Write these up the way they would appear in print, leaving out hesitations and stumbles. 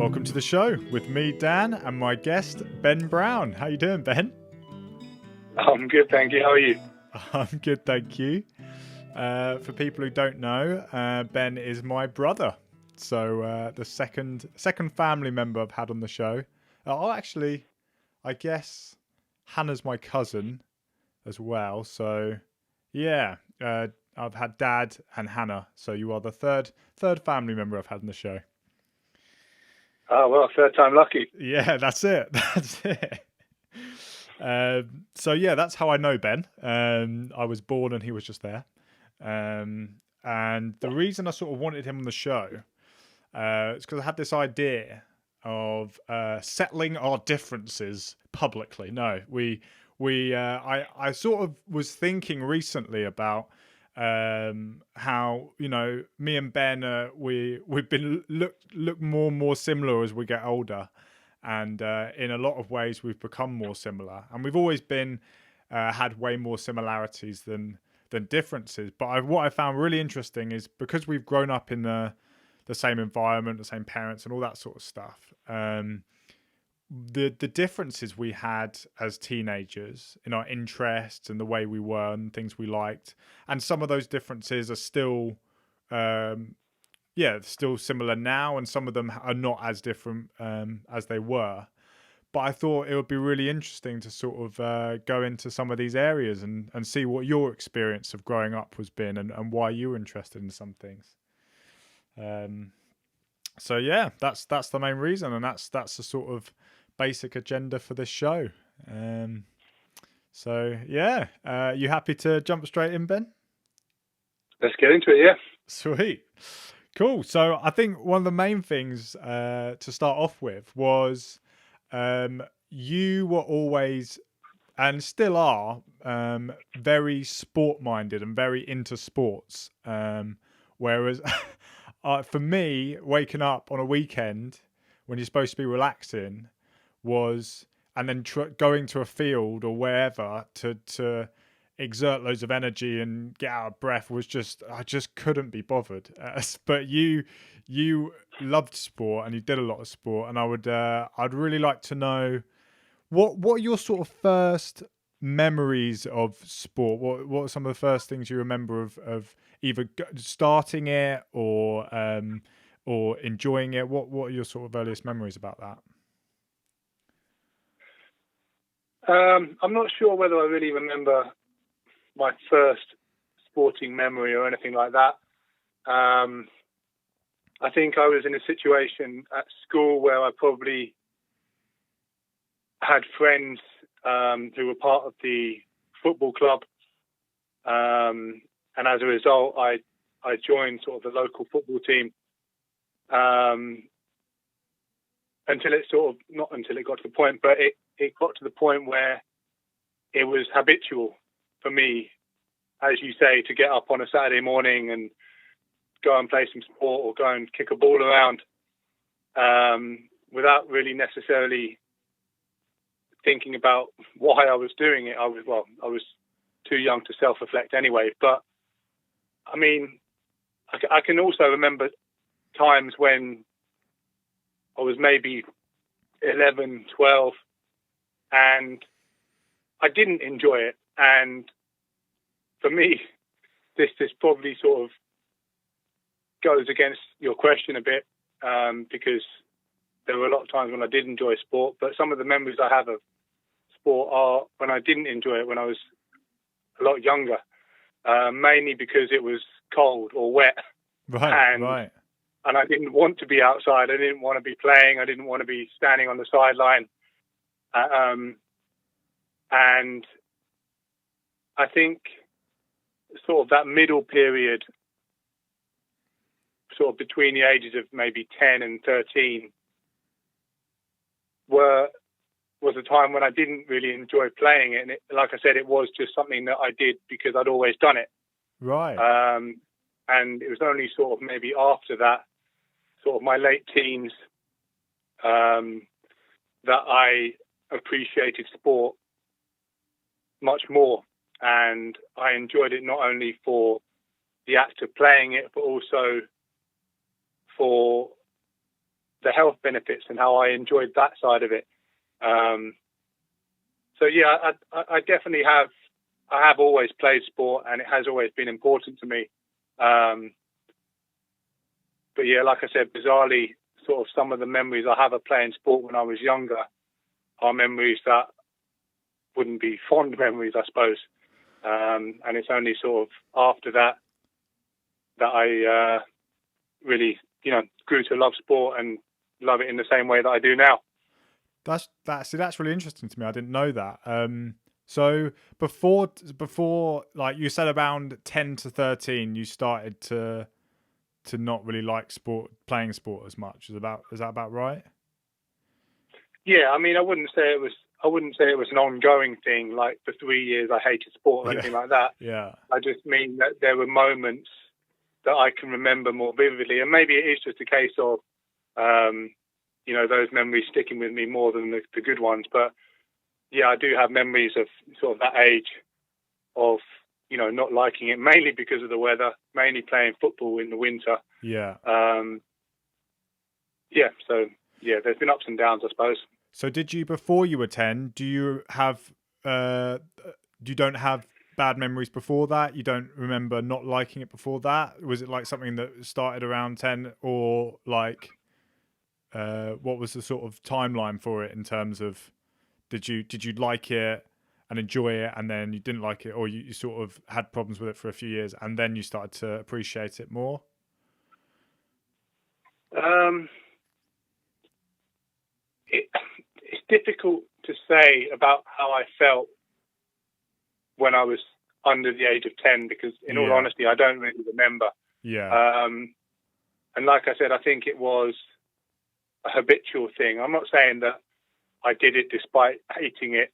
Welcome to the show with me, Dan, and my guest, Ben Brown. How you doing, Ben? I'm good, thank you. How are you? I'm good, thank you. For people who don't know, Ben is my brother. So the second family member I've had on the show. Actually, I guess Hannah's my cousin as well. So yeah, I've had Dad and Hannah. So you are the third family member I've had on the show. Oh, well, third time lucky. Yeah, that's it. That's it. So yeah, that's how I know Ben. I was born and he was just there. And the reason I sort of wanted him on the show is because I had this idea of settling our differences publicly. No, I sort of was thinking recently about how, you know, me and Ben we've been look more and more similar as we get older, and in a lot of ways we've become more similar, and we've always been had way more similarities than differences. But what I found really interesting is because we've grown up in the same environment, the same parents, and all that sort of stuff. The differences we had as teenagers in our interests and the way we were and things we liked, and some of those differences are still still similar now, and some of them are not as different as they were. But I thought it would be really interesting to sort of go into some of these areas and see what your experience of growing up has been, and why you were interested in some things. So yeah, that's the main reason, and that's the sort of basic agenda for this show. So yeah, you happy to jump straight in, Ben? Let's get into it, yeah. Sweet. Cool. So I think one of the main things to start off with was you were always, and still are, very sport-minded and very into sports. Whereas for me, waking up on a weekend when you're supposed to be relaxing and then going to a field or wherever to exert loads of energy and get out of breath I just couldn't be bothered. But you loved sport and you did a lot of sport, and I'd really like to know what are your sort of first memories of sport. What are some of the first things you remember of either starting it or enjoying it? What are your sort of earliest memories about that? I'm not sure whether I really remember my first sporting memory or anything like that. I think I was in a situation at school where I probably had friends who were part of the football club, and as a result, I joined sort of the local football team. Until it not until it got to the point, but it got to the point where it was habitual for me, as you say, to get up on a Saturday morning and go and play some sport or go and kick a ball around, without really necessarily thinking about why I was doing it. I was too young to self-reflect anyway. But I mean, I can also remember times when I was maybe 11, 12, and I didn't enjoy it. And for me, this probably sort of goes against your question a bit, because there were a lot of times when I did enjoy sport, but some of the memories I have of sport are when I didn't enjoy it when I was a lot younger, mainly because it was cold or wet. Right. And I didn't want to be outside. I didn't want to be playing. I didn't want to be standing on the sideline. And I think sort of that middle period, sort of between the ages of maybe 10 and 13, was a time when I didn't really enjoy playing it. And like I said, it was just something that I did because I'd always done it. Right. And it was only sort of maybe after that, sort of my late teens, that I appreciated sport much more, and I enjoyed it not only for the act of playing it, but also for the health benefits and how I enjoyed that side of it. So yeah, I definitely have. I have always played sport, and it has always been important to me. But yeah, like I said, bizarrely, sort of some of the memories I have of playing sport when I was younger are memories that wouldn't be fond memories, I suppose. And it's only sort of after that I really, grew to love sport and love it in the same way that I do now. That's really interesting to me. I didn't know that. So before, like you said, around 10 to 13, you started to not really like playing sport as much. Is that about right? Yeah, I mean, I wouldn't say it was an ongoing thing. Like for 3 years, I hated sport or anything like that. Yeah. I just mean that there were moments that I can remember more vividly, and maybe it is just a case of, those memories sticking with me more than the good ones. But yeah, I do have memories of sort of that age of, not liking it, mainly because of the weather, mainly playing football in the winter. Yeah. So yeah, there's been ups and downs, I suppose. So did you, before you were 10, do you don't have bad memories before that? You don't remember not liking it before that? Was it like something that started around 10, or like, what was the sort of timeline for it in terms of, did you like it and enjoy it, and then you didn't like it, or you sort of had problems with it for a few years and then you started to appreciate it more? It's difficult to say about how I felt when I was under the age of 10, because in all honesty, I don't really remember. Yeah. And like I said, I think it was a habitual thing. I'm not saying that I did it despite hating it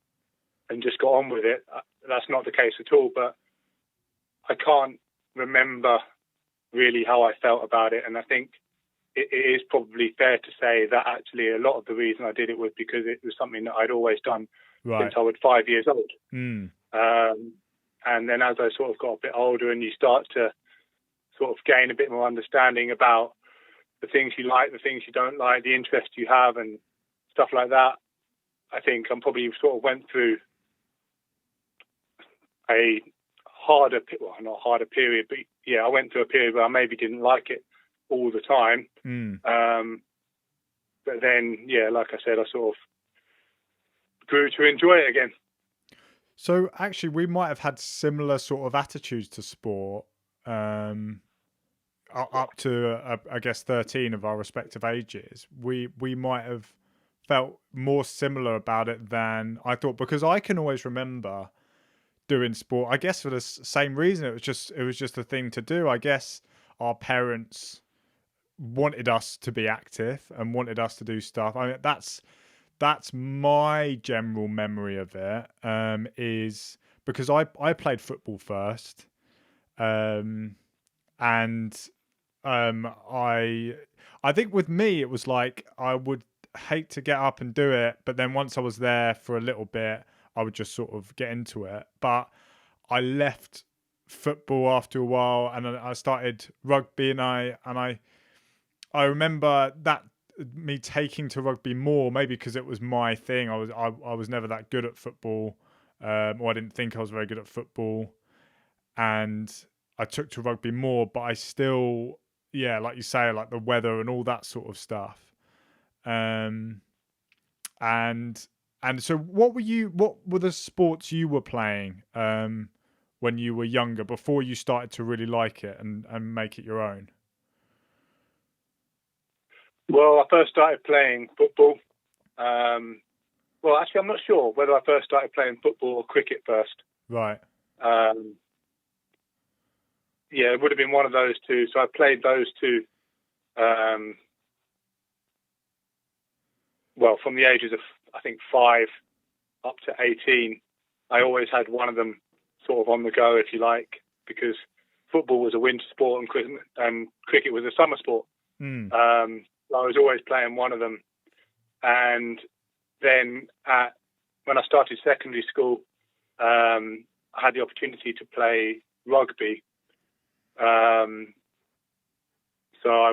and just got on with it. That's not the case at all, but I can't remember really how I felt about it. And I think it is probably fair to say that actually a lot of the reason I did it was because it was something that I'd always done since I was 5 years old. And then as I sort of got a bit older and you start to sort of gain a bit more understanding about the things you like, the things you don't like, the interests you have and stuff like that, I think I'm probably sort of went through a not harder period, but yeah, I went through a period where I maybe didn't like it all the time. But then, yeah, like I said, I sort of grew to enjoy it again. So actually, we might have had similar sort of attitudes to sport, up to I guess 13 of our respective ages. We might have felt more similar about it than I thought, because I can always remember doing sport, I guess for the same reason. It was just a thing to do. I guess our parents wanted us to be active and wanted us to do stuff. I mean, that's my general memory of it, is because I played football first, and I think with me it was like I would hate to get up and do it, but then once I was there for a little bit, I would just sort of get into it. But I left football after a while, and I started rugby, and I remember that me taking to rugby more, maybe because it was my thing. I was never that good at football, or I didn't think I was very good at football, and I took to rugby more. But I still, yeah, like you say, like the weather and all that sort of stuff. And so, what were the sports you were playing when you were younger, before you started to really like it and make it your own? Well, I first started playing football. Well, actually, I'm not sure whether I first started playing football or cricket first. Right. Yeah, it would have been one of those two. So I played those two. Well, from the ages of, I think, 5 up to 18, I always had one of them sort of on the go, if you like, because football was a winter sport and cricket was a summer sport. I was always playing one of them. And then when I started secondary school, I had the opportunity to play rugby. So I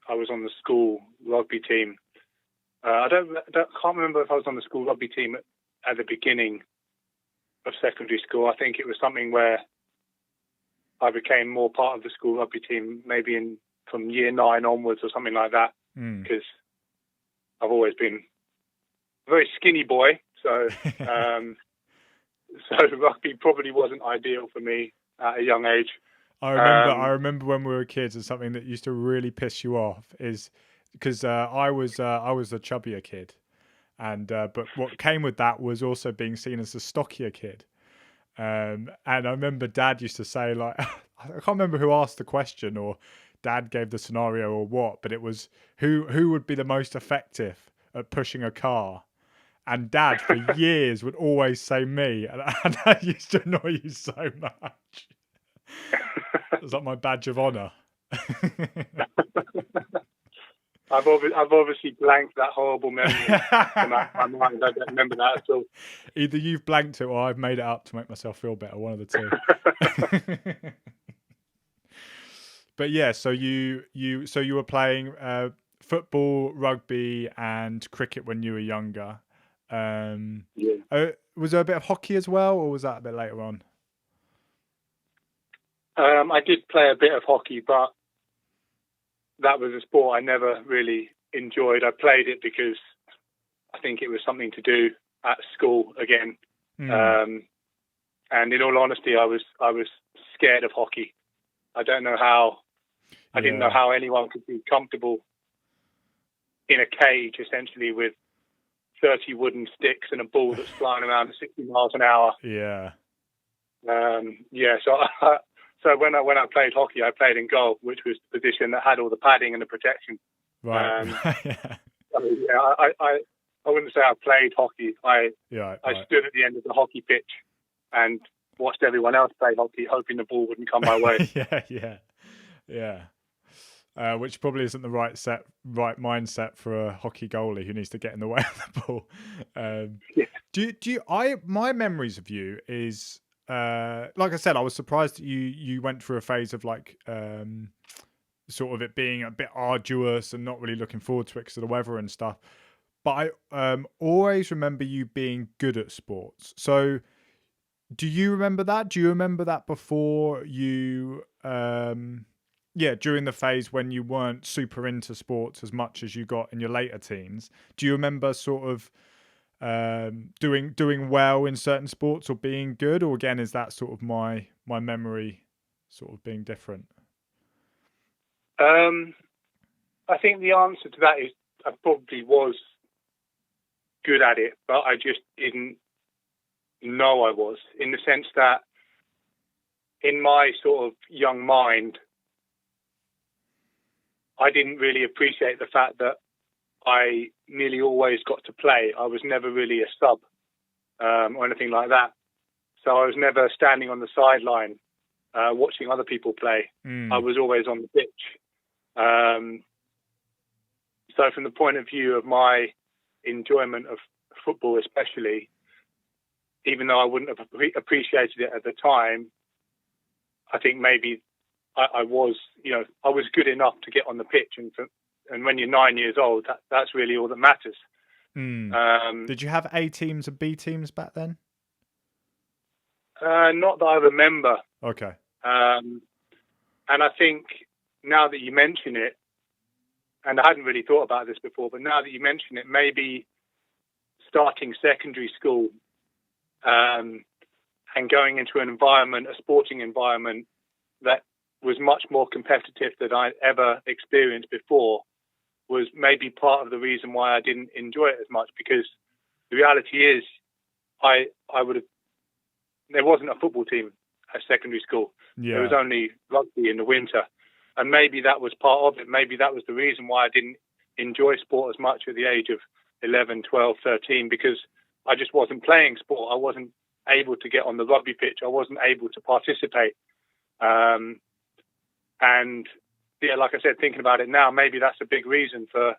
I was on the school rugby team. I can't remember if I was on the school rugby team at the beginning of secondary school. I think it was something where I became more part of the school rugby team, maybe from year 9 onwards or something like that, because I've always been a very skinny boy. So, so rugby probably wasn't ideal for me at a young age. I remember when we were kids, and something that used to really piss you off is because I was the chubbier kid, and but what came with that was also being seen as the stockier kid. And I remember Dad used to say, like, I can't remember who asked the question, or Dad gave the scenario, or what, but it was who would be the most effective at pushing a car. And Dad, for years, would always say me, and that used to annoy you so much. It was like my badge of honour. I've obviously blanked that horrible memory from my mind. I don't remember that at all. Either you've blanked it, or I've made it up to make myself feel better. One of the two. But yeah, so you were playing football, rugby, and cricket when you were younger. Yeah. Was there a bit of hockey as well, or was that a bit later on? I did play a bit of hockey, but that was a sport I never really enjoyed. I played it because I think it was something to do at school again. And in all honesty, I was scared of hockey. I don't know how. I didn't know how anyone could be comfortable in a cage, essentially, with 30 wooden sticks and a ball that's flying around at 60 miles an hour. Yeah. So when I played hockey, I played in goal, which was the position that had all the padding and the protection. Right. I wouldn't say I played hockey. I stood at the end of the hockey pitch and watched everyone else play hockey, hoping the ball wouldn't come my way. Yeah. Which probably isn't the right mindset for a hockey goalie who needs to get in the way of the ball. My memories of you is, like I said, I was surprised that you went through a phase of like sort of it being a bit arduous and not really looking forward to it because of the weather and stuff. But I always remember you being good at sports. So do you remember that? Do you remember that before you during the phase when you weren't super into sports as much as you got in your later teens? Do you remember sort of doing well in certain sports or being good, or again is that sort of my memory sort of being different? I think the answer to that is I probably was good at it, but I just didn't know I was, in the sense that in my sort of young mind, I didn't really appreciate the fact that I nearly always got to play. I was never really a sub or anything like that. So I was never standing on the sideline watching other people play. I was always on the pitch. So from the point of view of my enjoyment of football especially, even though I wouldn't have appreciated it at the time, I think maybe I was good enough to get on the pitch, and when you're 9 years old, that's really all that matters. Did you have A teams and B teams back then? Not that I remember. Okay. And I think now that you mention it, and I hadn't really thought about this before, but now that you mention it, maybe starting secondary school and going into a sporting environment that was much more competitive than I'd ever experienced before, was maybe part of the reason why I didn't enjoy it as much. Because the reality is, there wasn't a football team at secondary school. Yeah. There was only rugby in the winter, and maybe that was part of it. Maybe that was the reason why I didn't enjoy sport as much at the age of 11, 12, 13, because I just wasn't playing sport. I wasn't able to get on the rugby pitch. I wasn't able to participate. And yeah, like I said, thinking about it now, maybe that's a big reason for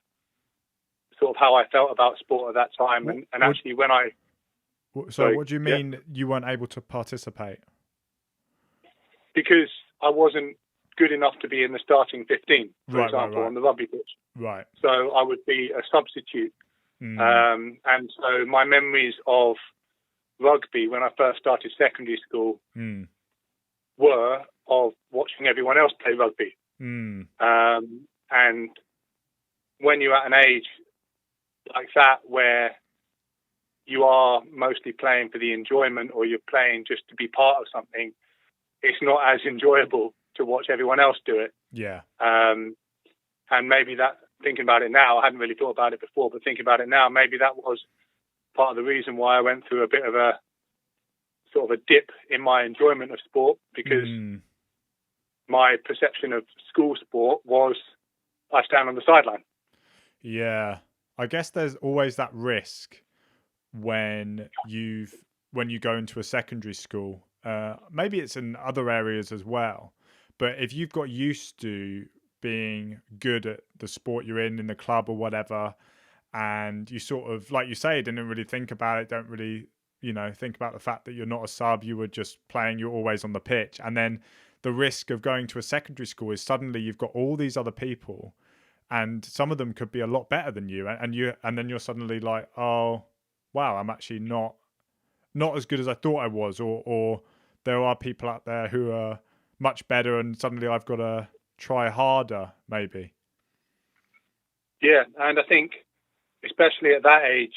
sort of how I felt about sport at that time. And actually when I... So what do you mean you weren't able to participate? Because I wasn't good enough to be in the starting 15, for example, on the rugby pitch. Right. So I would be a substitute. And so my memories of rugby when I first started secondary school were of watching everyone else play rugby. And when you're at an age like that where you are mostly playing for the enjoyment, or you're playing just to be part of something, it's not as enjoyable to watch everyone else do it. Yeah. And maybe that, thinking about it now, I hadn't really thought about it before, but thinking about it now, maybe that was part of the reason why I went through a bit of a sort of a dip in my enjoyment of sport, because my perception of school sport was I stand on the sideline. Yeah. I guess there's always that risk when you go into a secondary school. Maybe it's in other areas as well, but if you've got used to being good at the sport you're in the club or whatever, and you sort of, like you say, didn't really think about it, don't really, think about the fact that you're not a sub, you were just playing, you're always on the pitch. And then the risk of going to a secondary school is suddenly you've got all these other people, and some of them could be a lot better than you, and then you're suddenly like, oh wow, I'm actually not as good as I thought I was, or there are people out there who are much better, and suddenly I've got to try harder, maybe. Yeah, and I think especially at that age,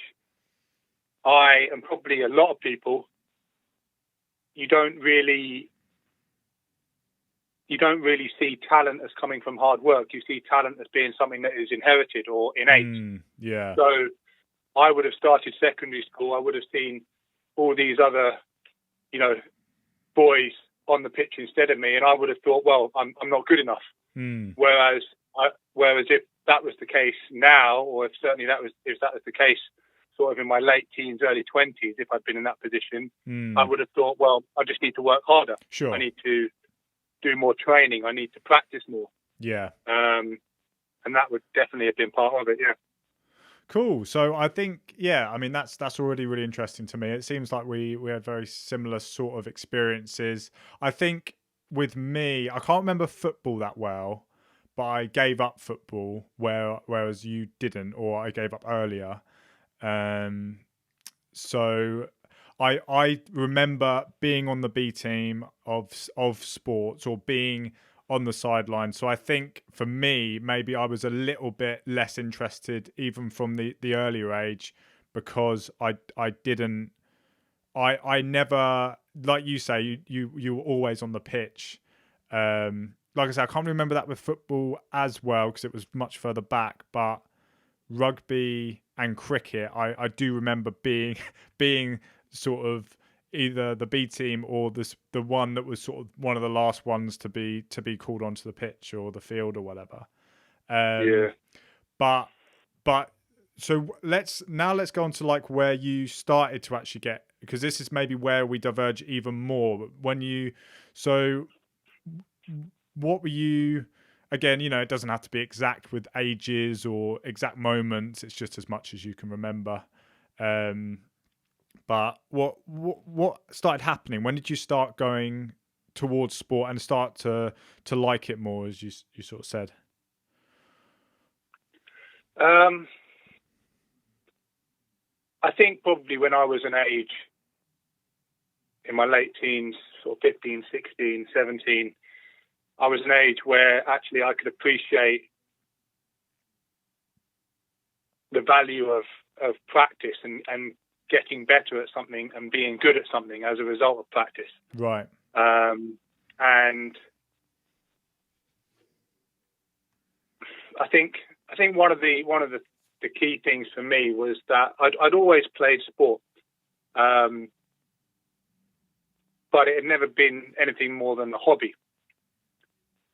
I, and probably a lot of people, you don't really see talent as coming from hard work. You see talent as being something that is inherited or innate. Yeah. So I would have started secondary school, I would have seen all these other, boys on the pitch instead of me, and I would have thought, well, I'm not good enough. Whereas if that was the case now, or if that was the case sort of in my late teens, early 20s, if I'd been in that position, I would have thought, well, I just need to work harder. Sure. I need to do more training. I need to practice more. Yeah. And that would definitely have been part of it. Yeah. Cool. So I think, that's already really interesting to me. It seems like we had very similar sort of experiences. I think with me, I can't remember football that well, but I gave up football whereas you didn't, or I gave up earlier. So I remember being on the B team of sports, or being on the sideline. So I think for me, maybe I was a little bit less interested even from the earlier age, because I never, like you say, you were always on the pitch. Like I said, I can't remember that with football as well because it was much further back, but rugby and cricket, I do remember being sort of either the B team or the one that was sort of one of the last ones to be called onto the pitch or the field or whatever. But so let's go on to like where you started to actually get, because this is maybe where we diverge even more. What were you, again, it doesn't have to be exact with ages or exact moments, it's just as much as you can remember. But what started happening? When did you start going towards sport and start to like it more, as you sort of said? I think probably when I was an age in my late teens, sort of 15, 16, 17, I was an age where actually I could appreciate the value of practice and getting better at something and being good at something as a result of practice. Right. And I think one of the key things for me was that I'd always played sport, but it had never been anything more than a hobby.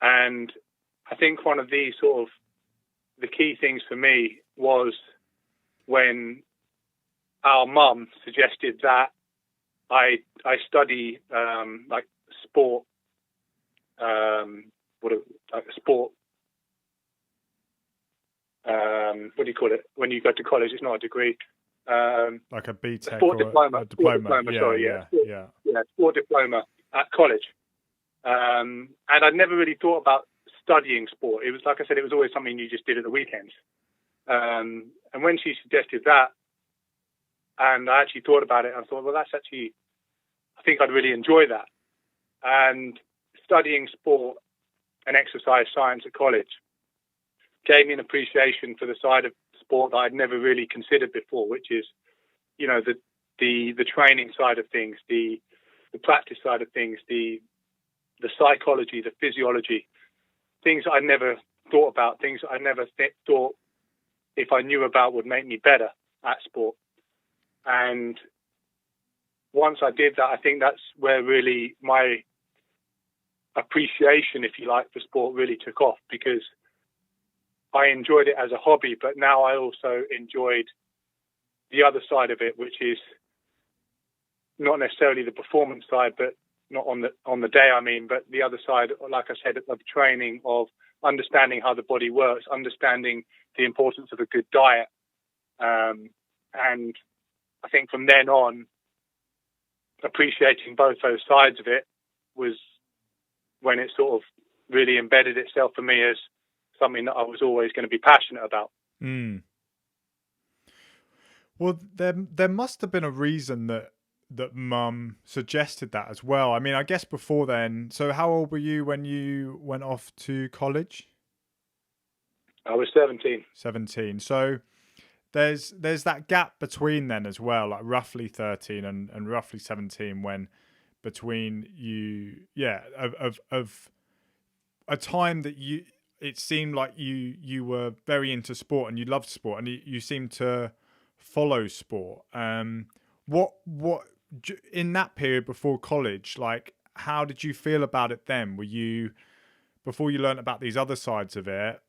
And I think one of the sort of the key things for me was when our mum suggested that I study like sport, sport. What do you call it when you go to college? It's not a degree. Like a BTEC sport or diploma. a diploma. Sport diploma. Yeah. Sport diploma at college. And I'd never really thought about studying sport. It was, like I said, it was always something you just did at the weekends. And when she suggested that, and I actually thought about it, I thought, well, I think I'd really enjoy that. And studying sport and exercise science at college gave me an appreciation for the side of sport that I'd never really considered before, which is, the training side of things, the practice side of things, the psychology, the physiology, things that I never thought about, things that I never thought if I knew about would make me better at sport. And once I did that, I think that's where really my appreciation, if you like, for sport really took off, because I enjoyed it as a hobby, but now I also enjoyed the other side of it, which is not necessarily the performance side, but not on the day, but the other side, like I said, of training, of understanding how the body works, understanding the importance of a good diet. And I think from then on, appreciating both those sides of it was when it sort of really embedded itself for me as something that I was always going to be passionate about. Mm. Well, there must have been a reason that Mum suggested that as well. I mean, I guess before then. So, how old were you when you went off to college? I was 17. 17. So there's that gap between then as well, like roughly 13 and roughly 17, when between you, of a time that it seemed like you were very into sport and you loved sport and you seemed to follow sport. What in that period before college, like, how did you feel about it then? Were you, before you learned about these other sides of it,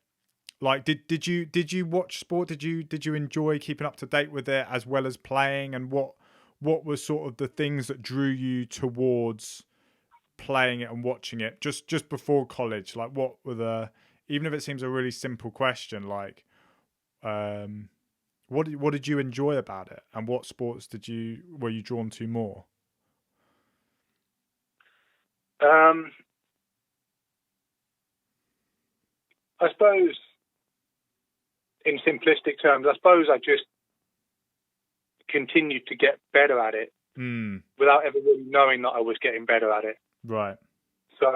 like, did you watch sport? Did you enjoy keeping up to date with it as well as playing? And what was sort of the things that drew you towards playing it and watching it just before college? Like, what were even if it seems a really simple question, like, what did you enjoy about it, and what sports were you drawn to more? I suppose, in simplistic terms, I just continued to get better at it without ever really knowing that I was getting better at it. Right. So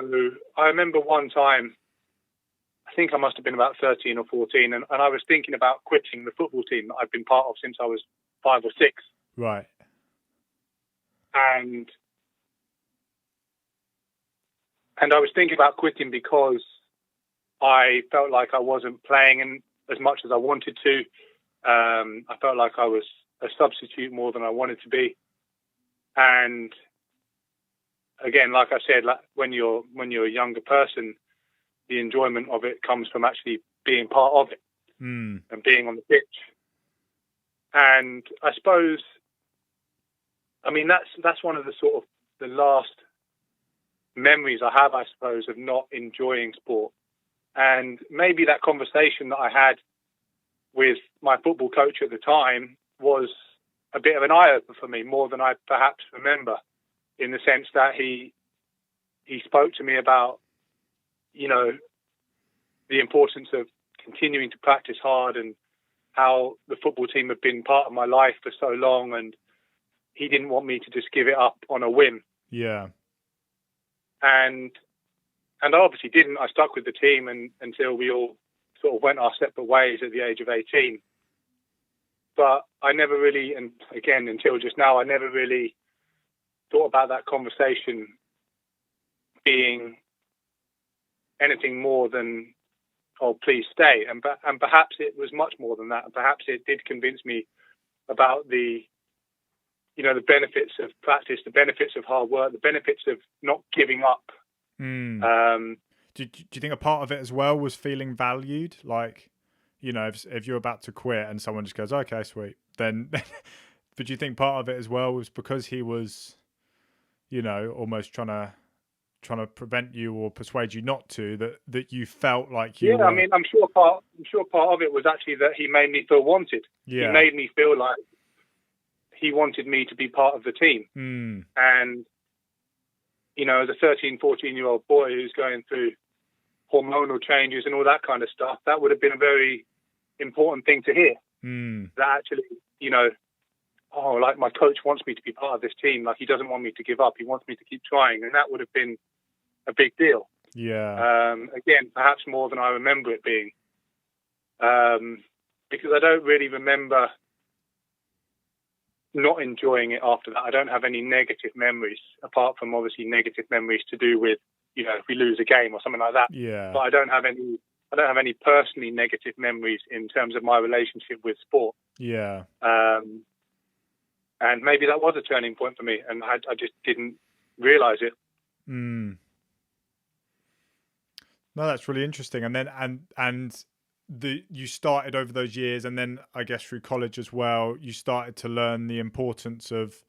I remember one time, I think I must have been about 13 or 14, and I was thinking about quitting the football team that I'd been part of since I was 5 or 6. Right. And I was thinking about quitting because I felt like I wasn't playing as much as I wanted to. I felt like I was a substitute more than I wanted to be. And again, like I said, like when you're a younger person, the enjoyment of it comes from actually being part of it and being on the pitch. And I suppose, that's one of the sort of the last memories I have, I suppose, of not enjoying sport. And maybe that conversation that I had with my football coach at the time was a bit of an eye-opener for me, more than I perhaps remember, in the sense that he spoke to me about, the importance of continuing to practice hard and how the football team had been part of my life for so long, and he didn't want me to just give it up on a whim. Yeah. And I obviously didn't. I stuck with the team until we all sort of went our separate ways at the age of 18. But I never really, and again, until just now, I never really thought about that conversation being anything more than, "Oh, please stay." And perhaps it was much more than that. And perhaps it did convince me about the benefits of practice, the benefits of hard work, the benefits of not giving up. Do you think a part of it as well was feeling valued? Like, if you're about to quit and someone just goes, "Okay, sweet," then, but do you think part of it as well was because he was, almost trying to prevent you or persuade you not to, that you felt like you were... I'm sure part of it was actually that he made me feel wanted. Yeah. He made me feel like he wanted me to be part of the team. And as a 13, 14-year-old boy who's going through hormonal changes and all that kind of stuff, that would have been a very important thing to hear. That actually, like my coach wants me to be part of this team. Like, he doesn't want me to give up. He wants me to keep trying. And that would have been a big deal. Yeah. Again, perhaps more than I remember it being. Because I don't really remember not enjoying it after that. I don't have any negative memories, apart from obviously negative memories to do with, if we lose a game or something like that. Yeah. But I don't have any personally negative memories in terms of my relationship with sport. Yeah. And maybe that was a turning point for me, and I just didn't realize it. No, that's really interesting. And then you started over those years, and then I guess through college as well, you started to learn the importance of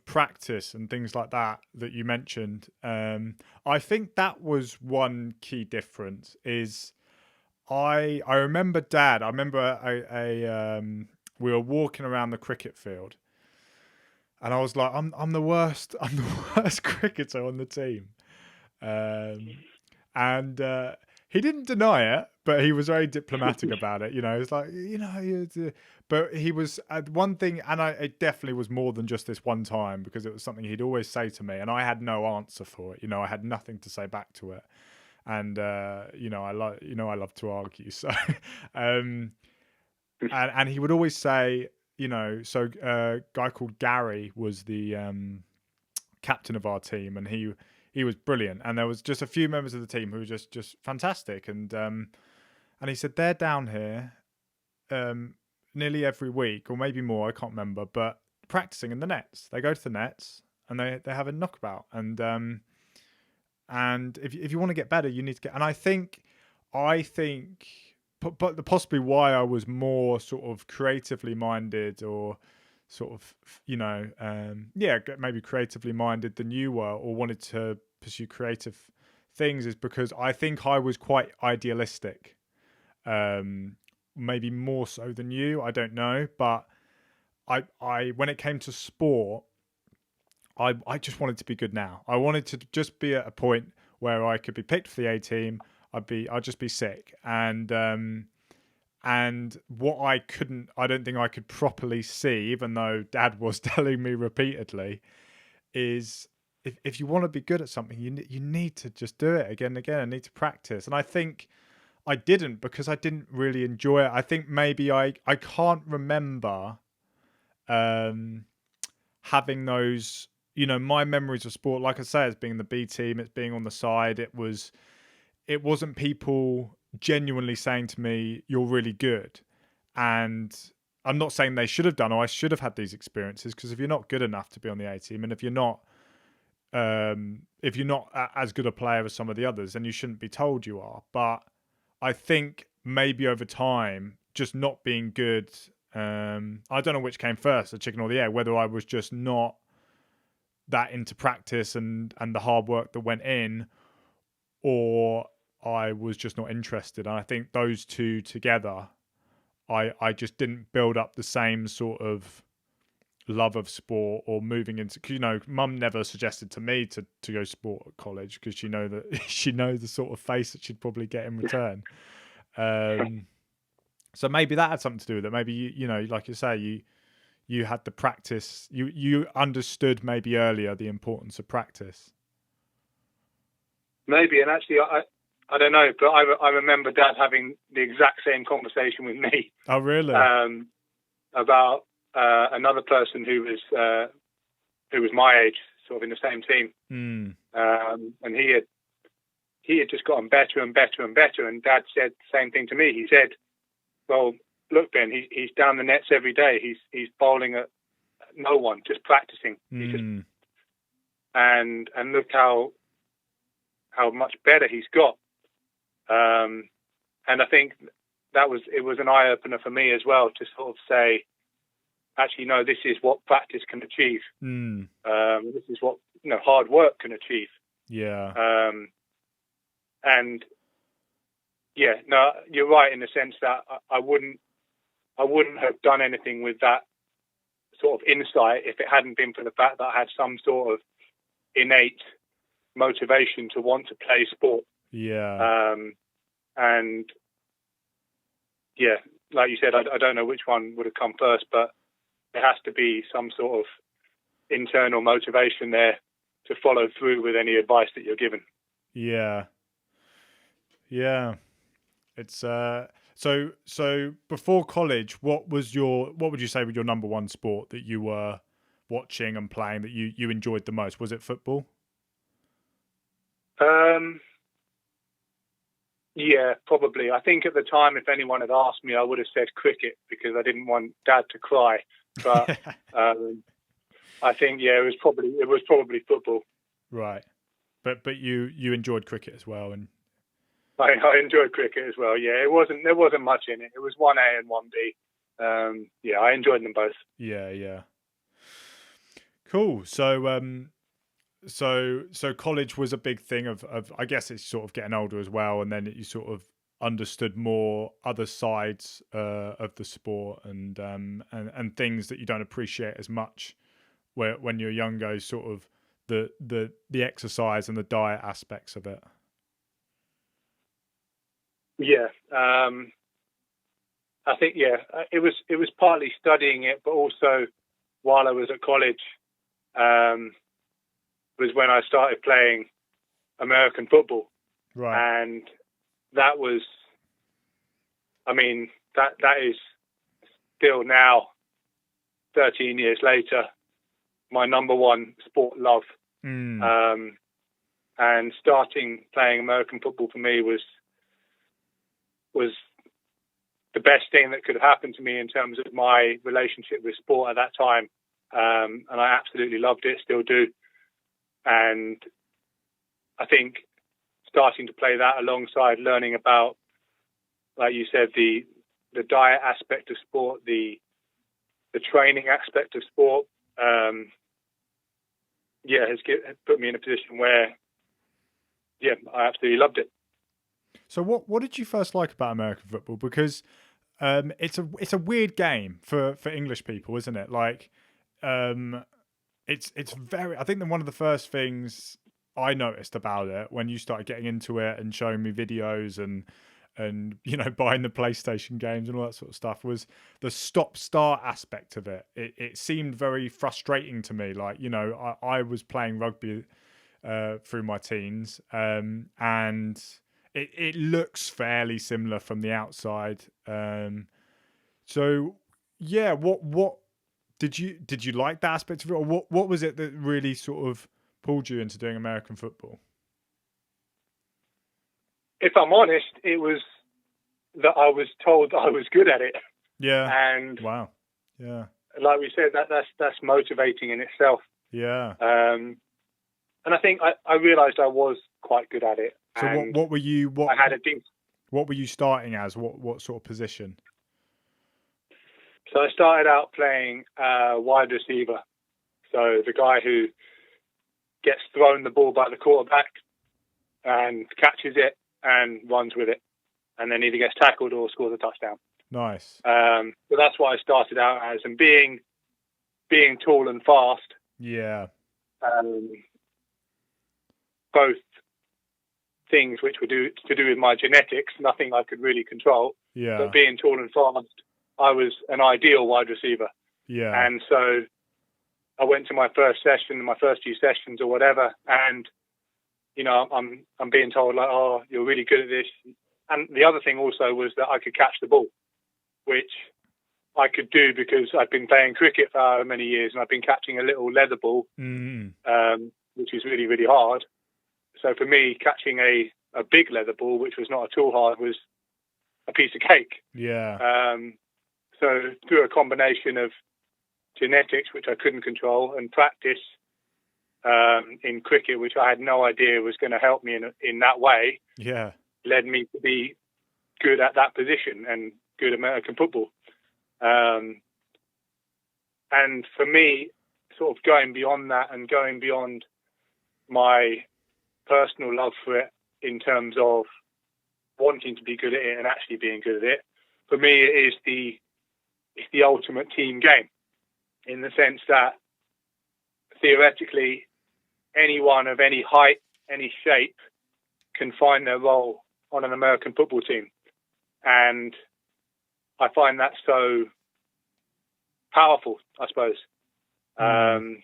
practice and things like that you mentioned. I think that was one key difference. Is I remember Dad. I remember we were walking around the cricket field, and I was like, I'm the worst. I'm the worst cricketer on the team. And he didn't deny it, but he was very diplomatic about it. It's like, but he was one thing, and it definitely was more than just this one time, because it was something he'd always say to me, and I had no answer for it. I had nothing to say back to it, and I love to argue. So, and he would always say, so a guy called Gary was the captain of our team, and he was brilliant, and there was just a few members of the team who were just fantastic, and he said they're down here nearly every week, or maybe more, I can't remember, but practicing in the nets. They go to the nets and they have a knockabout, and if you want to get better, you need to get. And I think, but possibly why I was more sort of creatively minded, or sort of, maybe creatively minded than you were, or wanted to pursue creative things, is because I think I was quite idealistic, maybe more so than you, I don't know, but I when it came to sport, I just wanted to be good now. I wanted to just be at a point where I could be picked for the A team. I'd just be sick, and what I don't think I could properly see, even though Dad was telling me repeatedly, is if you want to be good at something, you need to just do it again and again, and need to practice. And I think I didn't, because I didn't really enjoy it. I think maybe I can't remember having those, my memories of sport, like I say, as being the B team, it's being on the side. It wasn't people genuinely saying to me, you're really good. And I'm not saying they should have done, or I should have had these experiences, because if you're not good enough to be on the A team, and if you're not as good a player as some of the others, then you shouldn't be told you are. But I think maybe over time, just not being good, I don't know which came first, the chicken or the egg, whether I was just not that into practice and the hard work that went in, or I was just not interested. And I think those two together, I just didn't build up the same sort of love of sport, or moving into, Mum never suggested to me to go sport at college, because she knows the sort of face that she'd probably get in return. So maybe that had something to do with it. Maybe you like you say, you had the practice, you understood maybe earlier the importance of practice. Maybe, and actually I don't know, but I remember Dad having the exact same conversation with me. Oh, really? About another person who was my age, sort of in the same team. And he had just gotten better and better and better. And Dad said the same thing to me. He said, "Well, look, Ben, he's down the nets every day. He's bowling at no one, just practicing. And look how much better he's got." And I think it was an eye opener for me as well, to sort of say, actually, no, this is what practice can achieve. This is what hard work can achieve. Yeah. And yeah, no, you're right in the sense that I wouldn't have done anything with that sort of insight if it hadn't been for the fact that I had some sort of innate motivation to want to play sport. Yeah. And yeah, like you said, I don't know which one would have come first, but there has to be some sort of internal motivation there to follow through with any advice that you're given. Yeah. Yeah. It's so before college, what would you say was your number one sport that you were watching and playing that you enjoyed the most? Was it football? Yeah, probably. I think at the time, if anyone had asked me, I would have said cricket because I didn't want Dad to cry. But I think it was probably football. Right, but you enjoyed cricket as well, and I enjoyed cricket as well. Yeah, there wasn't much in it. It was 1A and 1B. Yeah, I enjoyed them both. Yeah. Cool. So college was a big thing of I guess it's sort of getting older as well, and then you sort of understood more other sides of the sport and things that you don't appreciate as much when you're younger, sort of the exercise and the diet aspects of it. Yeah, I think it was partly studying it, but also while I was at college, was when I started playing American football. Right. And that was, I mean, that is still now, 13 years later, my number one sport love. And starting playing American football for me was the best thing that could have happened to me in terms of my relationship with sport at that time. And I absolutely loved it, still do. And I think starting to play that alongside learning about, like you said, the diet aspect of sport, the training aspect of sport, has put me in a position where, I absolutely loved it. So what did you first like about American football? Because it's a weird game for English people, isn't it? Like, it's very. I think that one of the first things I noticed about it when you started getting into it and showing me videos and buying the PlayStation games and all that sort of stuff was the stop-start aspect of it. It seemed very frustrating to me. Like, I was playing rugby through my teens, and it looks fairly similar from the outside. So yeah, what did you like that aspect of it, or what was it that really sort of pulled you into doing American football? If I'm honest, it was that I was told I was good at it. Yeah. And wow. Yeah. Like we said, that's motivating in itself. Yeah. And I think I realised I was quite good at it. So what were you? I had a decent. What were you starting as? What sort of position? So I started out playing wide receiver. So the guy who gets thrown the ball by the quarterback and catches it and runs with it, and then either gets tackled or scores a touchdown. Nice. So that's what I started out as, and being tall and fast. Yeah. Both things which were to do with my genetics, nothing I could really control. Yeah. But being tall and fast, I was an ideal wide receiver. Yeah. And so I went to my first few sessions or whatever, and I'm being told like, oh, you're really good at this. And the other thing also was that I could catch the ball, which I could do because I'd been playing cricket for however many years, and I've been catching a little leather ball, which is really, really hard. So for me, catching a big leather ball, which was not at all hard, was a piece of cake. Yeah. So through a combination of genetics, which I couldn't control, and practice in cricket, which I had no idea was going to help me in that way, yeah, led me to be good at that position and good American football. And for me, sort of going beyond that and going beyond my personal love for it in terms of wanting to be good at it and actually being good at it, for me, it's the ultimate team game. in the sense that theoretically anyone of any height, any shape can find their role on an American football team. And I find that so powerful, I suppose. And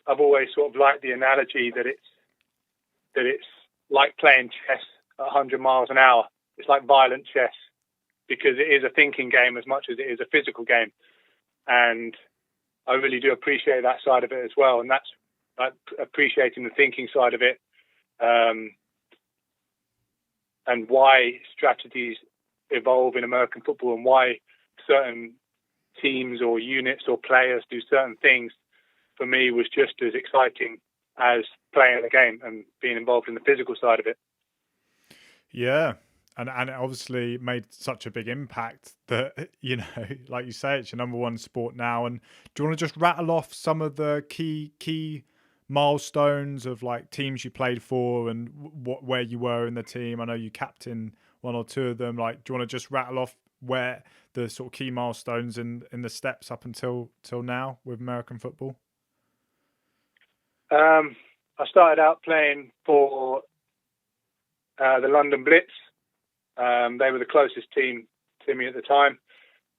I've always sort of liked the analogy that it's like playing chess at 100 miles an hour. It's like violent chess, because it is a thinking game as much as it is a physical game. And I really do appreciate that side of it as well. And that's appreciating the thinking side of it, and why strategies evolve in American football, and why certain teams or units or players do certain things, for me was just as exciting as playing the game and being involved in the physical side of it. Yeah. And it obviously made such a big impact that, you know, like you say, it's your number one sport now. And do you want to just rattle off some of the key milestones of like teams you played for and where you were in the team? I know you captained one or two of them. Like, do you want to just rattle off where the sort of key milestones in the steps up until now with American football? I started out playing for the London Blitz. They were the closest team to me at the time,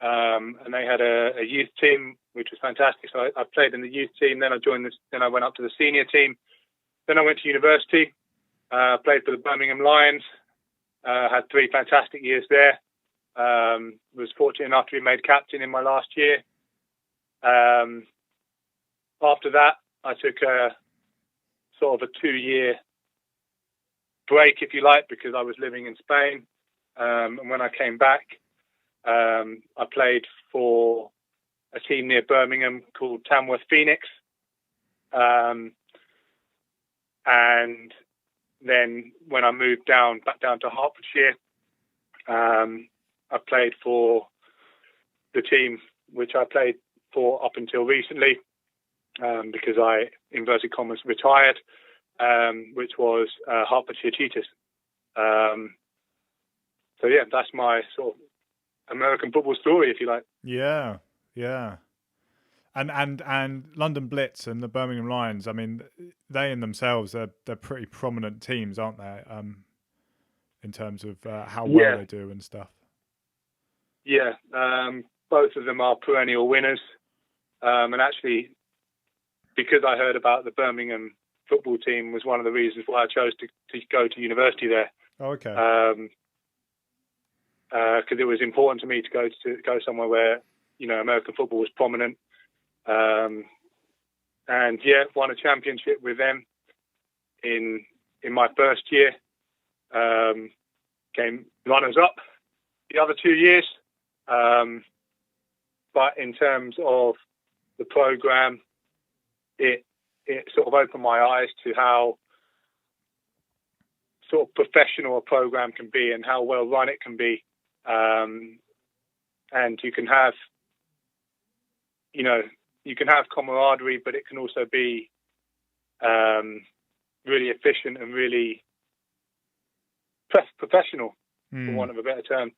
and they had a youth team, which was fantastic. So I played in the youth team. Then I joined this. Then I went up to the senior team. Then I went to university. Played for the Birmingham Lions. Had 3 fantastic years there. Was fortunate enough to be made captain in my last year. After that, I took a sort of a 2-year break, if you like, because I was living in Spain. And when I came back, I played for a team near Birmingham called Tamworth Phoenix. And then when I moved back down to Hertfordshire, I played for the team which I played for up until recently, because I, inverted commas, retired, which was Hertfordshire Cheetahs. So yeah, that's my sort of American football story, if you like. Yeah. And London Blitz and the Birmingham Lions, I mean, they in themselves, they're pretty prominent teams, aren't they? In terms of how well they do and stuff. Yeah, both of them are perennial winners. And actually, because I heard about the Birmingham football team was one of the reasons why I chose to go to university there. Oh, okay. Because it was important to me to go somewhere where, you know, American football was prominent. And yeah, won a championship with them in my first year. Came runners up the other 2 years. But in terms of the program, it sort of opened my eyes to how sort of professional a program can be and how well run it can be. And you can have, you know, camaraderie, but it can also be really efficient and really professional, for want of a better term,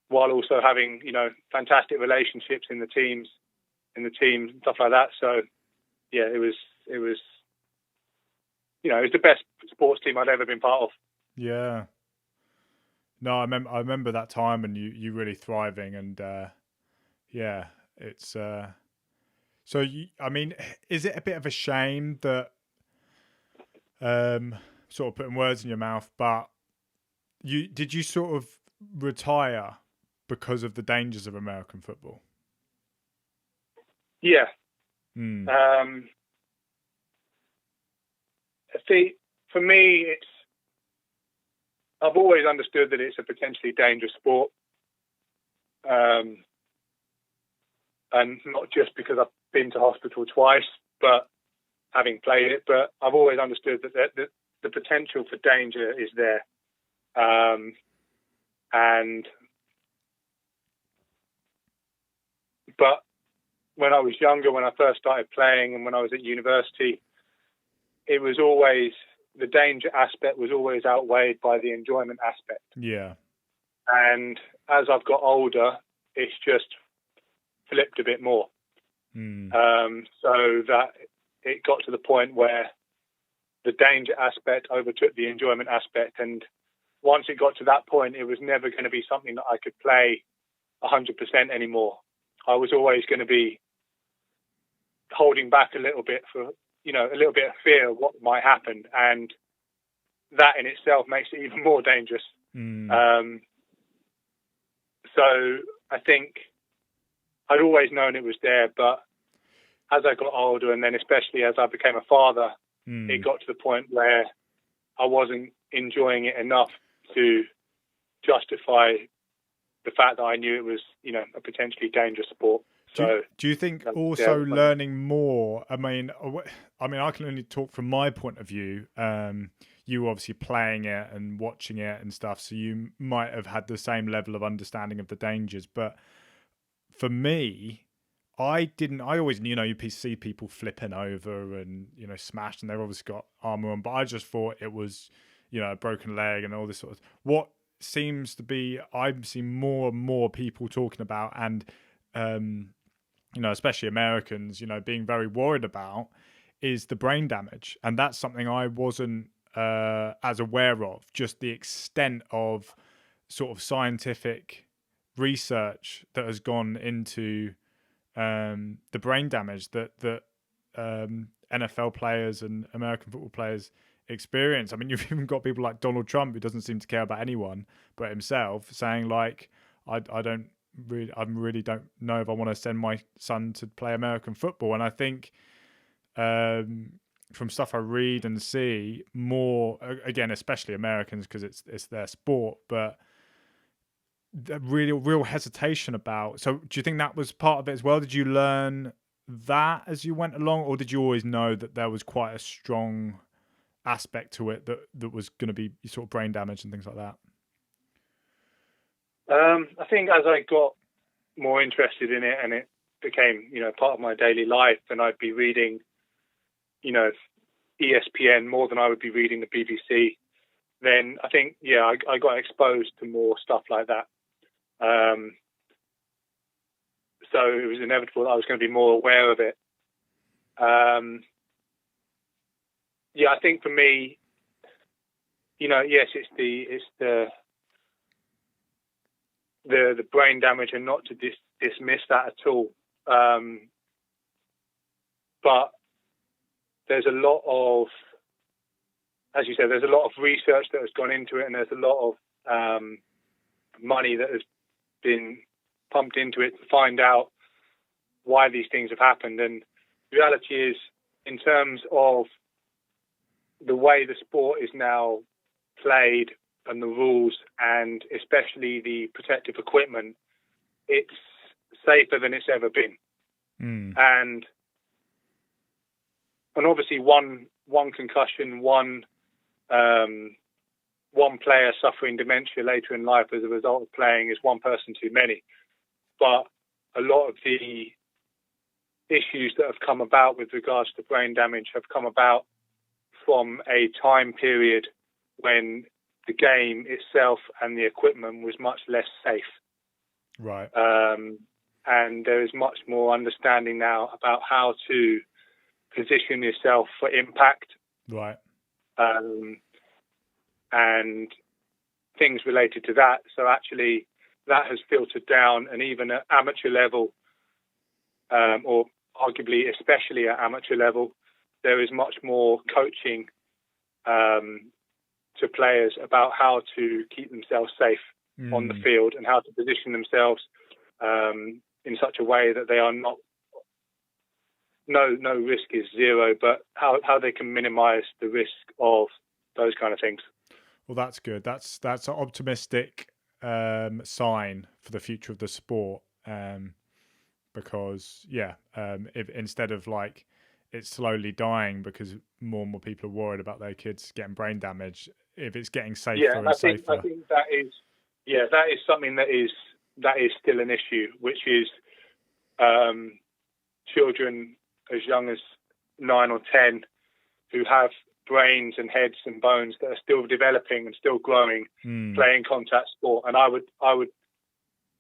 while also having, you know, fantastic relationships in the teams and stuff like that. So yeah, it was, you know, it was the best sports team I'd ever been part of. Yeah. No, I remember that time and you really thriving, and yeah, it's so I mean, is it a bit of a shame that sort of putting words in your mouth, but did you sort of retire because of the dangers of American football? Yeah. See, for me, I've always understood that it's a potentially dangerous sport. And not just because I've been to hospital twice, but having played it, but I've always understood that the potential for danger is there. But when I was younger, when I first started playing and when I was at university, it was always, the danger aspect was always outweighed by the enjoyment aspect. Yeah. And as I've got older, it's just flipped a bit more. Mm. So that it got to the point where the danger aspect overtook the enjoyment aspect. And once it got to that point, it was never going to be something that I could play 100% anymore. I was always going to be holding back a little bit for, a little bit of fear of what might happen. And that in itself makes it even more dangerous. Mm. So I think I'd always known it was there, but as I got older, and then especially as I became a father, it got to the point where I wasn't enjoying it enough to justify the fact that I knew it was, a potentially dangerous sport. So do you think also learning more? I mean, I can only talk from my point of view. You were obviously playing it and watching it and stuff, so you might have had the same level of understanding of the dangers. But for me, I didn't. I always, you see people flipping over and smashed, and they've obviously got armor on. But I just thought it was, a broken leg and all this sort of. What seems to be, I'm seeing more and more people talking about, and especially Americans, being very worried about, is the brain damage, and that's something I wasn't as aware of. Just the extent of sort of scientific research that has gone into the brain damage that NFL players and American football players experience. I mean, you've even got people like Donald Trump, who doesn't seem to care about anyone but himself, saying like, I really don't know if I want to send my son to play American football. And I think from stuff I read and see, more again, especially Americans, because it's their sport, but real hesitation about. So do you think that was part of it as well? Did you learn that as you went along, or did you always know that there was quite a strong aspect to it that was going to be sort of brain damage and things like that? I think as I got more interested in it and it became, part of my daily life, and I'd be reading, ESPN more than I would be reading the BBC, then I think, I got exposed to more stuff like that. So it was inevitable that I was going to be more aware of it. I think for me, yes, it's the brain damage, and not to dismiss that at all. But there's a lot of, as you said, there's a lot of research that has gone into it, and there's a lot of money that has been pumped into it to find out why these things have happened. And the reality is, in terms of the way the sport is now played and the rules, and especially the protective equipment, it's safer than it's ever been. And obviously one concussion, one player suffering dementia later in life as a result of playing is one person too many. But a lot of the issues that have come about with regards to brain damage have come about from a time period when the game itself and the equipment was much less safe. Right. And there is much more understanding now about how to position yourself for impact. Right. And things related to that. So actually that has filtered down, and even at amateur level, or arguably especially at amateur level, there is much more coaching to players about how to keep themselves safe on the field, and how to position themselves in such a way that they are not, no risk is zero, but how they can minimize the risk of those kind of things. Well, that's good. That's an optimistic sign for the future of the sport, because if instead of like it's slowly dying because more and more people are worried about their kids getting brain damage, if it's getting safer and safer. I think that is something that is still an issue, which is children as young as 9 or 10 who have brains and heads and bones that are still developing and still growing, playing contact sport. And I would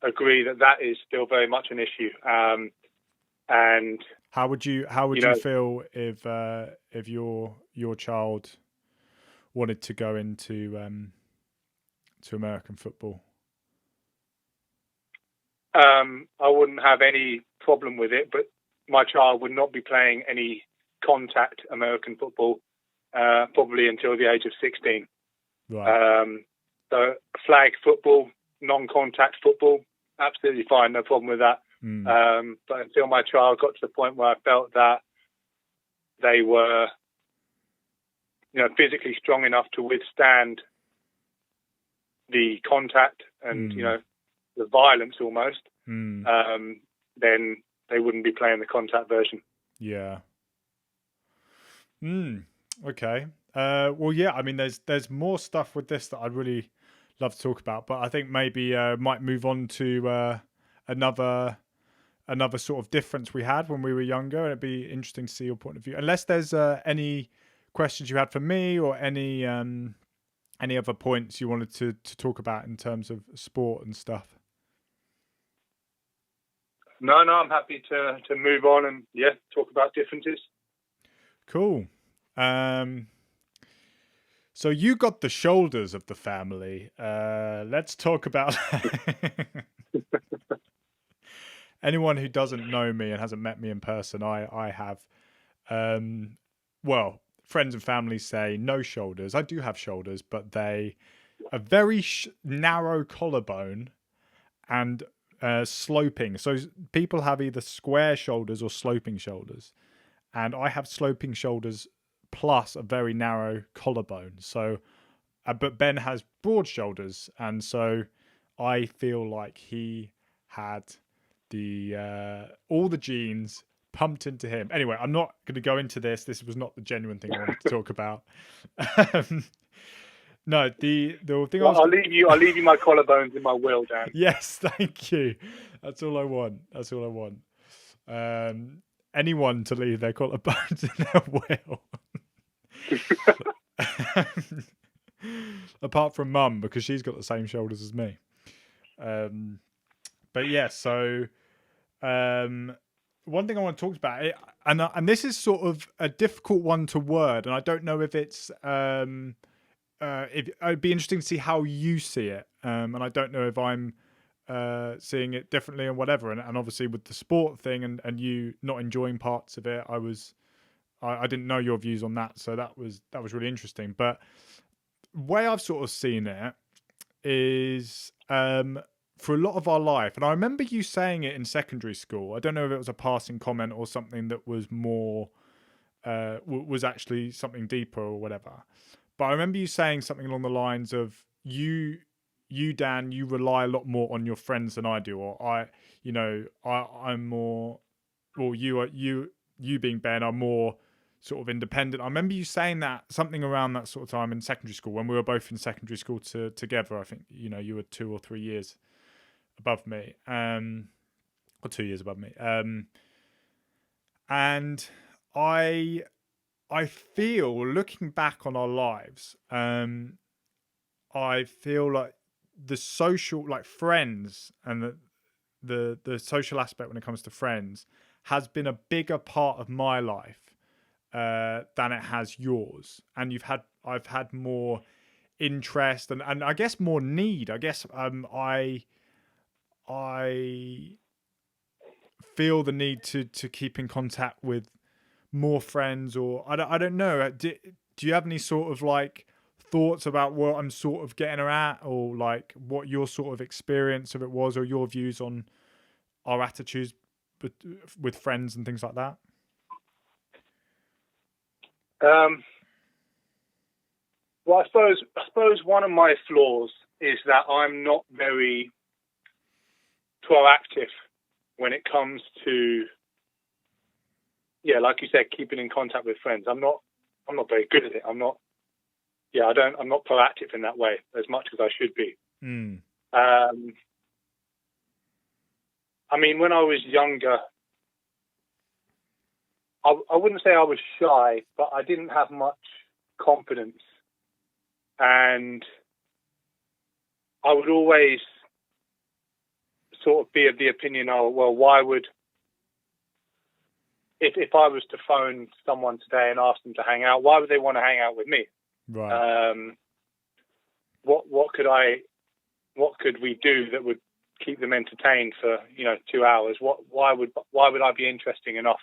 agree that is still very much an issue. And how would you feel if your child wanted to go into to American football? I wouldn't have any problem with it, but my child would not be playing any contact American football probably until the age of 16. Right. So flag football, non-contact football, absolutely fine, no problem with that. But until my child got to the point where I felt that they were, physically strong enough to withstand the contact and, the violence almost, then they wouldn't be playing the contact version. Yeah. Okay. Well, yeah. I mean, there's more stuff with this that I'd really love to talk about, but I think maybe might move on to another sort of difference we had when we were younger, and it'd be interesting to see your point of view. Unless there's any questions you had for me, or any other points you wanted to talk about in terms of sport and stuff. No, I'm happy to move on and talk about differences. Cool. So you got the shoulders of the family. Let's talk about anyone who doesn't know me and hasn't met me in person. I have, well, friends and family say no shoulders. I do have shoulders, but they are very narrow collarbone and sloping. So people have either square shoulders or sloping shoulders, and I have sloping shoulders plus a very narrow collarbone. So, but Ben has broad shoulders, and so I feel like he had the all the genes pumped into him. Anyway, I'm not going to go into this. This was not the genuine thing I wanted to talk about. No, the thing. Well, I'll leave you my collarbones in my will, Dan. Yes, thank you. That's all I want. Anyone to leave their collarbones in their will. Apart from Mum, because she's got the same shoulders as me. But yeah, so one thing I want to talk about, and this is sort of a difficult one to word, and I don't know if it's it'd be interesting to see how you see it, and I don't know if I'm seeing it differently and whatever. And obviously with the sport thing and you not enjoying parts of it, I didn't know your views on that, so that was really interesting. But the way I've sort of seen it is for a lot of our life, and I remember you saying it in secondary school. I don't know if it was a passing comment or something that was more was actually something deeper or whatever. But I remember you saying something along the lines of you Dan, you rely a lot more on your friends than I do, or I'm more, or you being Ben are more sort of independent. I remember you saying that something around that sort of time in secondary school when we were both in secondary school together. I think you were 2 or 3 years above me, or 2 years above me, and I feel, looking back on our lives, I feel like the social, like friends, and the social aspect when it comes to friends has been a bigger part of my life than it has yours. And I've had more interest and I guess more need. I guess I feel the need to keep in contact with more friends, or I don't know. Do you have any sort of like thoughts about what I'm sort of getting at, or like what your sort of experience of it was, or your views on our attitudes with friends and things like that? Well, I suppose one of my flaws is that I'm not very proactive when it comes to, like you said, keeping in contact with friends. I'm not very good at it. I'm not proactive in that way as much as I should be. I mean, when I was younger, I wouldn't say I was shy, but I didn't have much confidence, and I would always sort of be of the opinion, oh, well, why would, if I was to phone someone today and ask them to hang out, why would they want to hang out with me? Right. What could we do that would keep them entertained for 2 hours? Why would I be interesting enough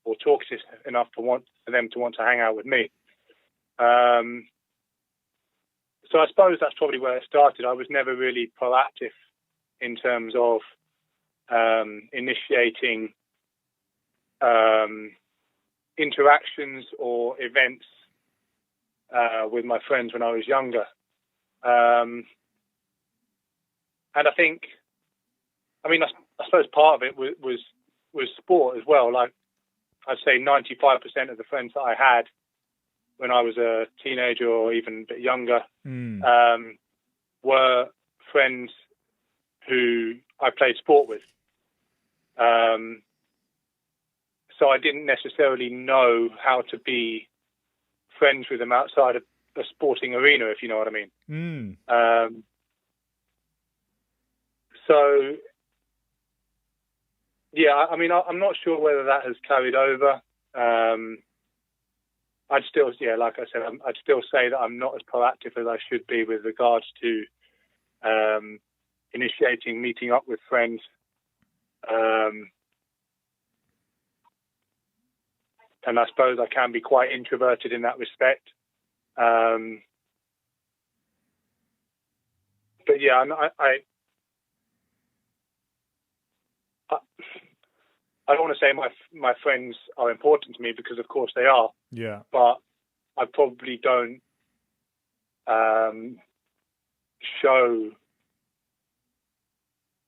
or talkative enough for them to want to hang out with me? So I suppose that's probably where it started. I was never really proactive in terms of initiating interactions or events with my friends when I was younger. And I think, I suppose part of it was sport as well. Like I'd say 95% of the friends that I had when I was a teenager or even a bit younger were friends who I played sport with. So I didn't necessarily know how to be friends with them outside of a sporting arena, if you know what I mean. So, yeah, I'm not sure whether that has carried over. I'd still, like I said, I'd still say that I'm not as proactive as I should be with regards to initiating meeting up with friends. And I suppose I can be quite introverted in that respect. But yeah, I don't want to say my friends are important to me, because of course they are. Yeah. But I probably don't show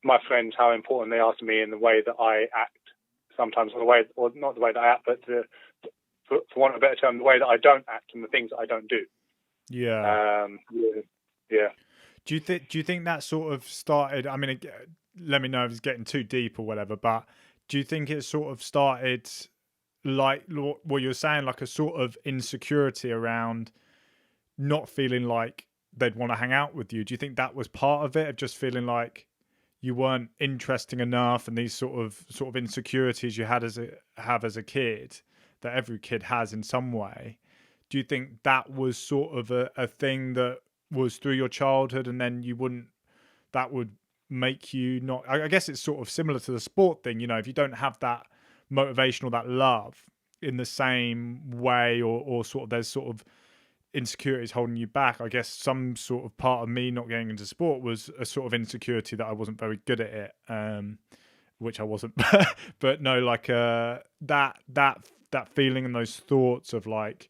my friends how important they are to me in the way that I act sometimes, or not the way that I act, but for want of a better term, the way that I don't act and the things that I don't do. Yeah. Yeah. Do you think that sort of started? I mean, let me know if it's getting too deep or whatever, but do you think it sort of started like what you're saying, like a sort of insecurity around not feeling like they'd want to hang out with you? Do you think that was part of it, of just feeling like you weren't interesting enough, and these sort of insecurities you had as a kid that every kid has in some way? Do you think that was sort of a thing that was through your childhood, and then that would make you not, I guess it's sort of similar to the sport thing, if you don't have that motivation or that love in the same way, or sort of there's sort of insecurities holding you back. I guess some sort of part of me not getting into sport was a sort of insecurity that I wasn't very good at it, which I wasn't. But no, like that feeling and those thoughts of like,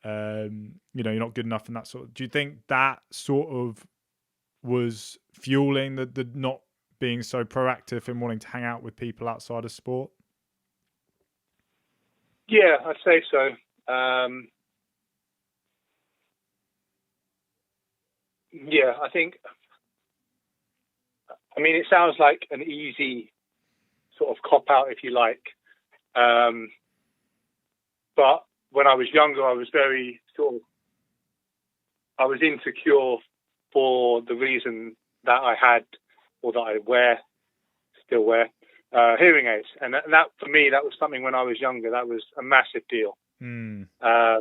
you're not good enough, and that sort of. Do you think that sort of was fueling the not being so proactive in wanting to hang out with people outside of sport? Yeah, I'd say so. Yeah, I think, it sounds like an easy sort of cop-out, if you like. But when I was younger, I was very I was insecure for the reason that I had, or that I still wear, hearing aids. And that, for me, that was something when I was younger, that was a massive deal. And I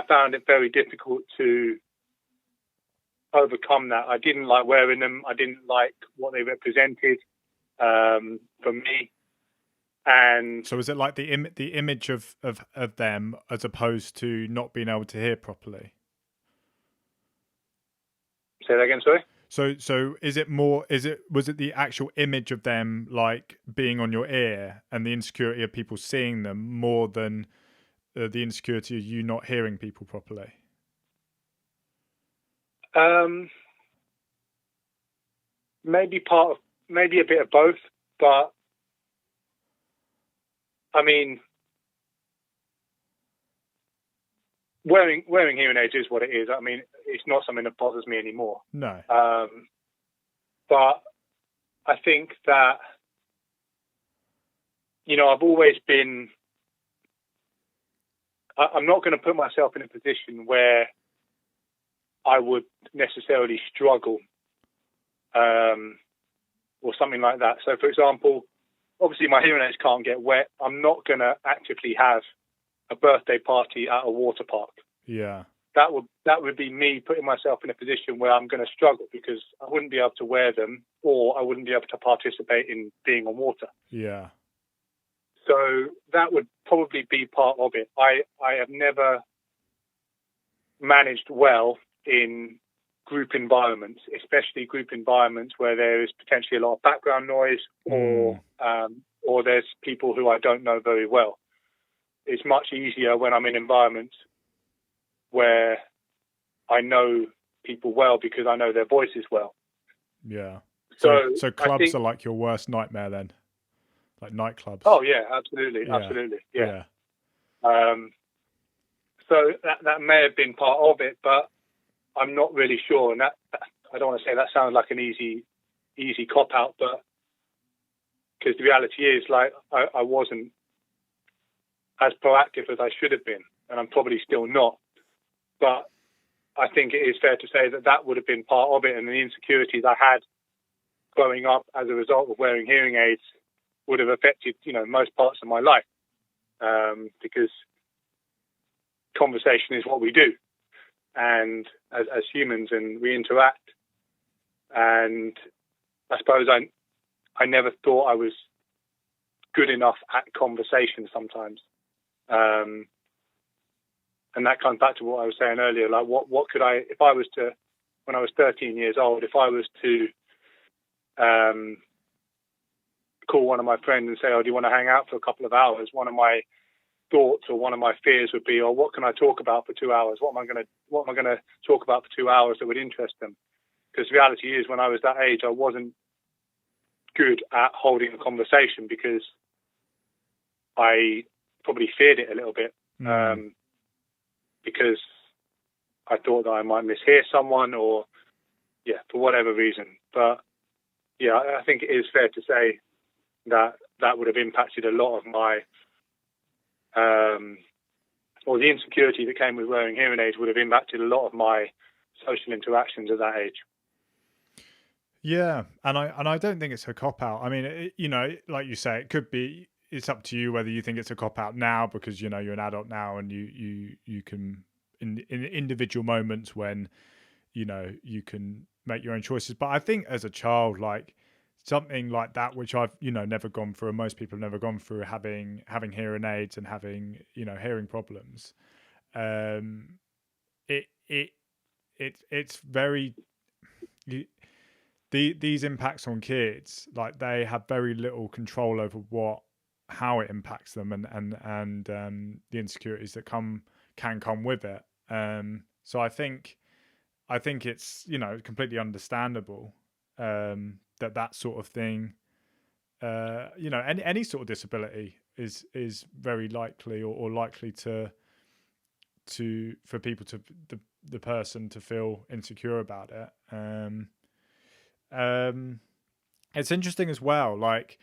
found it very difficult to overcome that. I didn't like wearing them. I didn't like what they represented for me. And so is it like the image of them as opposed to not being able to hear properly? Say that again, sorry? So was it the actual image of them, like being on your ear, and the insecurity of people seeing them, more than the insecurity of you not hearing people properly? Maybe a bit of both, but wearing hearing aids is what it is. It's not something that bothers me anymore. No. But I think that, I've always been, I'm not going to put myself in a position where I would necessarily struggle or something like that. So, for example, obviously my hearing aids can't get wet. I'm not going to actively have a birthday party at a water park. Yeah. That would be me putting myself in a position where I'm going to struggle because I wouldn't be able to wear them, or I wouldn't be able to participate in being on water. Yeah. So that would probably be part of it. I have never managed well in group environments, especially group environments where there is potentially a lot of background noise, or there's people who I don't know very well. It's much easier when I'm in environments where I know people well because I know their voices well. Yeah. So clubs are like your worst nightmare then, like nightclubs. Oh yeah, absolutely, absolutely, yeah. So that may have been part of it, but I'm not really sure. And that, I don't want to say that sounds like an easy cop out, but because the reality is, like, I wasn't as proactive as I should have been, and I'm probably still not. But I think it is fair to say that would have been part of it, and the insecurities I had growing up as a result of wearing hearing aids would have affected, most parts of my life, because conversation is what we do, and as humans, and we interact. And I suppose I never thought I was good enough at conversation sometimes. And that comes back to what I was saying earlier, like what could I, if I was to, when I was 13 years old, if I was to call one of my friends and say, oh, do you want to hang out for a couple of hours? One of my thoughts or one of my fears would be, oh, what can I talk about for 2 hours? What am I going to talk about for 2 hours that would interest them? Because the reality is, when I was that age, I wasn't good at holding a conversation because I probably feared it a little bit, because I thought that I might mishear someone, or for whatever reason. But I think it is fair to say that would have impacted a lot of my, or the insecurity that came with wearing hearing aids would have impacted a lot of my social interactions at that age. Yeah, and I don't think it's a cop out. I mean, like you say, it could be. It's up to you whether you think it's a cop out now because you're an adult now, and you can in individual moments when you can make your own choices. But I think as a child, like something like that, which I've never gone through, and most people have never gone through, having hearing aids and having hearing problems. It's very. These impacts on kids, like, they have very little control over how it impacts them, and the insecurities that can come with it. So I think it's completely understandable that sort of thing, any sort of disability is very likely or likely to for people to the person to feel insecure about it. It's interesting as well, like,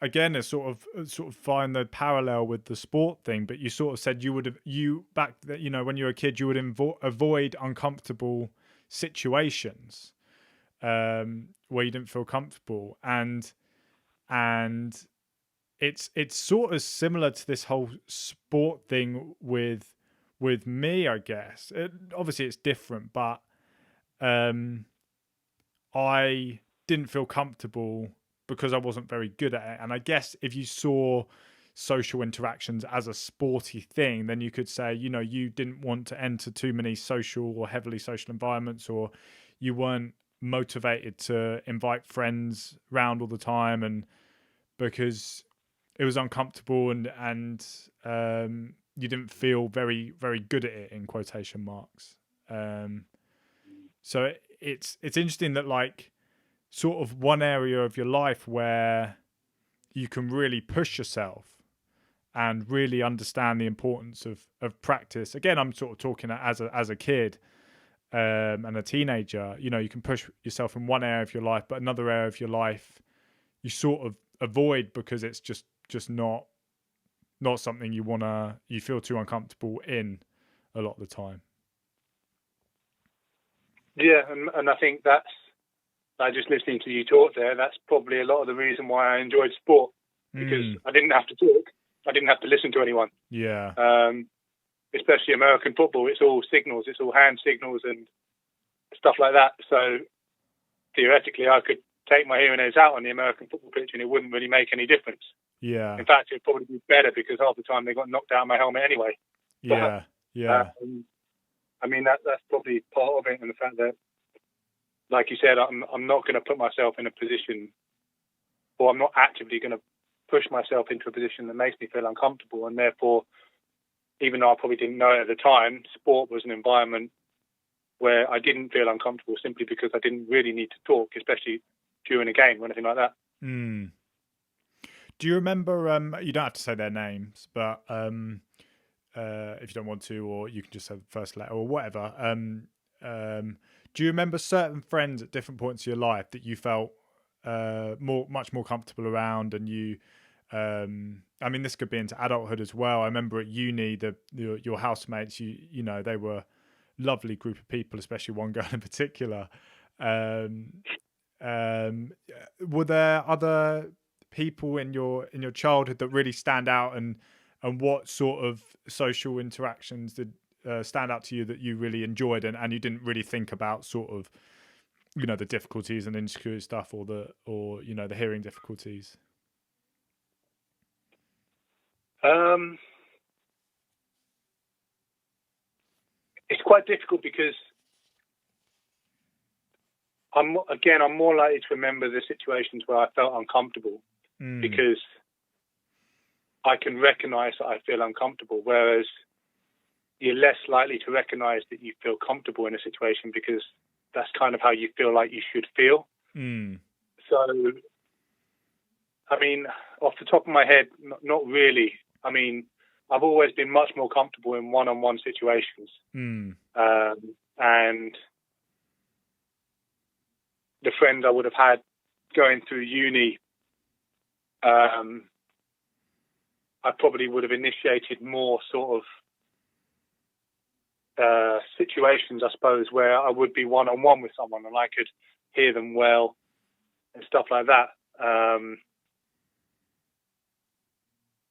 again, it's sort of find the parallel with the sport thing, but you sort of said back when you were a kid, you would avoid uncomfortable situations where you didn't feel comfortable, and it's sort of similar to this whole sport thing with me, I guess. Obviously it's different, but I didn't feel comfortable because I wasn't very good at it. And I guess if you saw social interactions as a sporty thing, then you could say, you didn't want to enter too many social or heavily social environments, or you weren't motivated to invite friends round all the time, and because it was uncomfortable, and you didn't feel very, very good at it, in quotation marks. So it's interesting that, like, sort of one area of your life where you can really push yourself and really understand the importance of practice. Again, I'm sort of talking as a kid and a teenager. You can push yourself in one area of your life, but another area of your life you sort of avoid because it's just not something you feel too uncomfortable in a lot of the time. Yeah, and I think that's like just listening to you talk there, that's probably a lot of the reason why I enjoyed sport, because I didn't have to talk. I didn't have to listen to anyone. Yeah. Especially American football, it's all signals, it's all hand signals and stuff like that. So theoretically, I could take my hearing aids out on the American football pitch and it wouldn't really make any difference. Yeah. In fact, it'd probably be better because half the time they got knocked out of my helmet anyway. Yeah. Yeah. I mean, that's probably part of it, and the fact that, like you said, I'm not going to put myself in a position, or I'm not actively going to push myself into a position that makes me feel uncomfortable, and therefore, even though I probably didn't know it at the time, sport was an environment where I didn't feel uncomfortable simply because I didn't really need to talk, especially during a game or anything like that. Do you remember, you don't have to say their names, but if you don't want to, or you can just have the first letter or whatever. Do you remember certain friends at different points of your life that you felt much more comfortable around, and you, I mean, this could be into adulthood as well. I remember at uni, your housemates, you know, they were a lovely group of people, especially one girl in particular. Were there other people in your childhood that really stand out, and what sort of social interactions did stand out to you that you really enjoyed, and you didn't really think about sort of, you know, the difficulties and insecure stuff, or you know, the hearing difficulties? It's quite difficult because I'm more likely to remember the situations where I felt uncomfortable because I can recognize that I feel uncomfortable, whereas you're less likely to recognize that you feel comfortable in a situation because that's kind of how you feel like you should feel. So, I mean, off the top of my head, not really. I mean, I've always been much more comfortable in one-on-one situations. And the friends I would have had going through uni, I probably would have initiated more sort of situations, I suppose, where I would be one-on-one with someone and I could hear them well and stuff like that.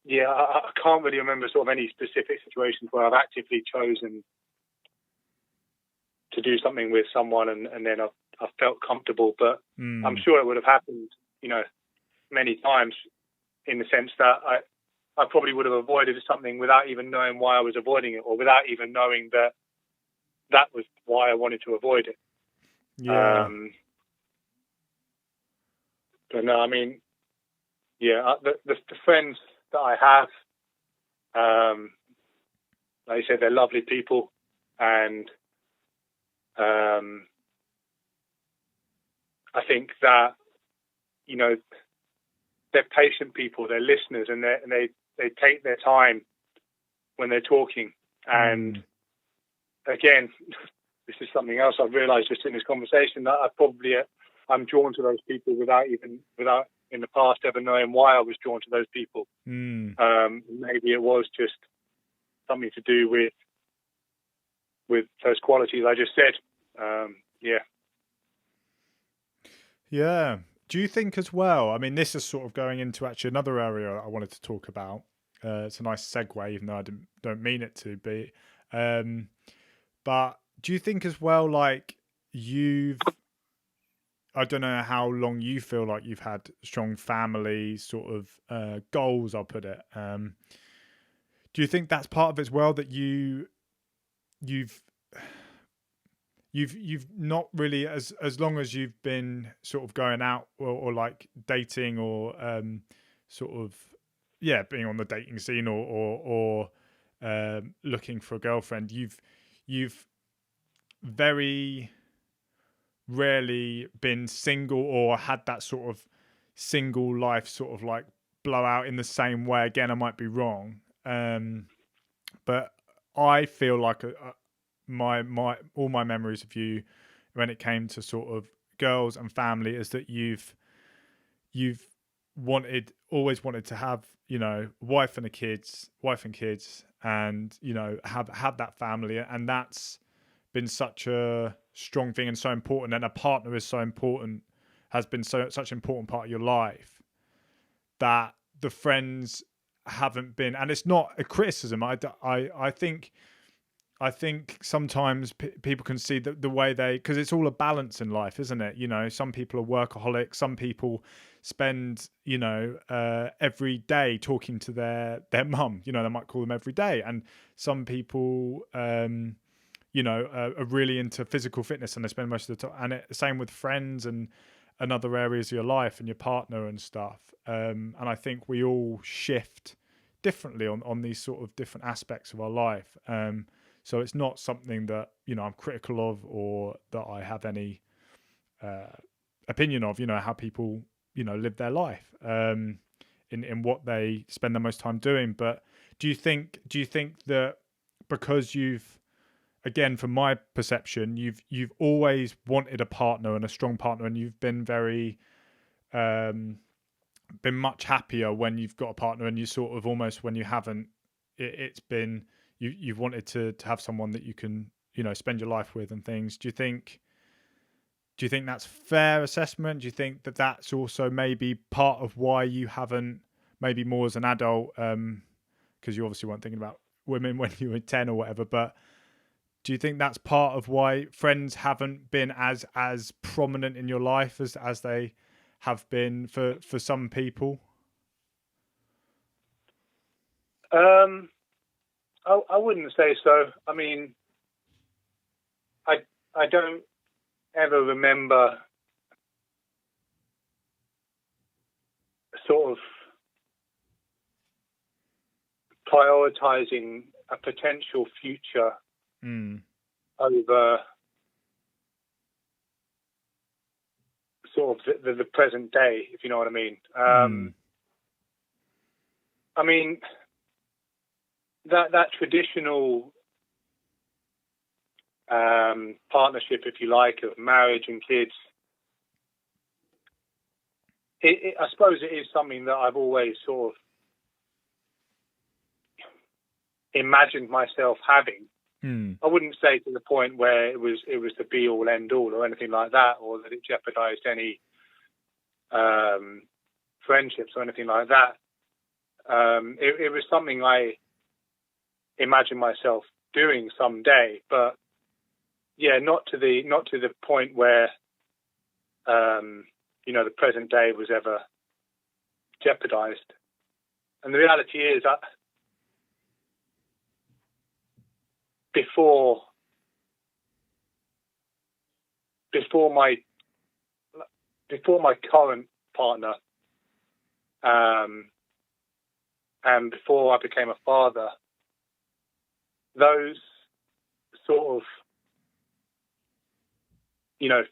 I can't really remember sort of any specific situations where I've actively chosen to do something with someone and then I've felt comfortable, but I'm sure it would have happened, you know, many times, in the sense that I probably would have avoided something without even knowing why I was avoiding it, or without even knowing that was why I wanted to avoid it. But no, I mean, the friends that I have, like you said, they're lovely people, and I think that, you know, they're patient people, they're listeners, and they take their time when they're talking. And again, this is something else I've realized just in this conversation, that I'm drawn to those people without in the past ever knowing why I was drawn to those people. Maybe it was just something to do with those qualities I just said. Yeah. Do you think as well, I mean, this is sort of going into actually another area I wanted to talk about. It's a nice segue, even though I don't mean it to be. But do you think as well, like I don't know how long you feel like you've had strong family sort of goals, I'll put it. Do you think that's part of it as well, that you've not really, as long as you've been sort of going out or like dating or sort of being on the dating scene or looking for a girlfriend, you've very rarely been single or had that sort of single life sort of like blow out in the same way. Again, I might be wrong, but I feel like my all my memories of you when it came to sort of girls and family is that you've always wanted to have, you know, wife and kids, and, you know, have that family, and that's been such a strong thing and so important, and a partner is so important has been such an important part of your life that the friends haven't been, and it's not a criticism. I think sometimes people can see the way because it's all a balance in life, isn't it? You know, some people are workaholics, some people spend, every day talking to their mum, they might call them every day. And some people, are really into physical fitness and they spend most of the time. And same with friends and other areas of your life and your partner and stuff. And I think we all shift differently on these sort of different aspects of our life. So it's not something that, I'm critical of or that I have any opinion of, how people, live their life in what they spend the most time doing. But do you think that because again, from my perception, you've always wanted a partner and a strong partner, and you've been very been much happier when you've got a partner, and you sort of almost when you haven't, it's been you've wanted to have someone that you can spend your life with and things. Do you think that's fair assessment? Do you think that that's also maybe part of why you haven't, maybe more as an adult, because you obviously weren't thinking about women when you were 10 or whatever, but do you think that's part of why friends haven't been as prominent in your life as they have been for some people? I wouldn't say so. I mean, I don't ever remember sort of prioritizing a potential future over sort of the present day, if you know what I mean. I mean, that traditional partnership, if you like, of marriage and kids, I suppose it is something that I've always sort of imagined myself having. I wouldn't say to the point where it was the be all end all or anything like that, or that it jeopardized any friendships or anything like that. It was something I imagined myself doing someday, but yeah, not to the point where the present day was ever jeopardized. And the reality is that before my current partner, and before I became a father, those sort of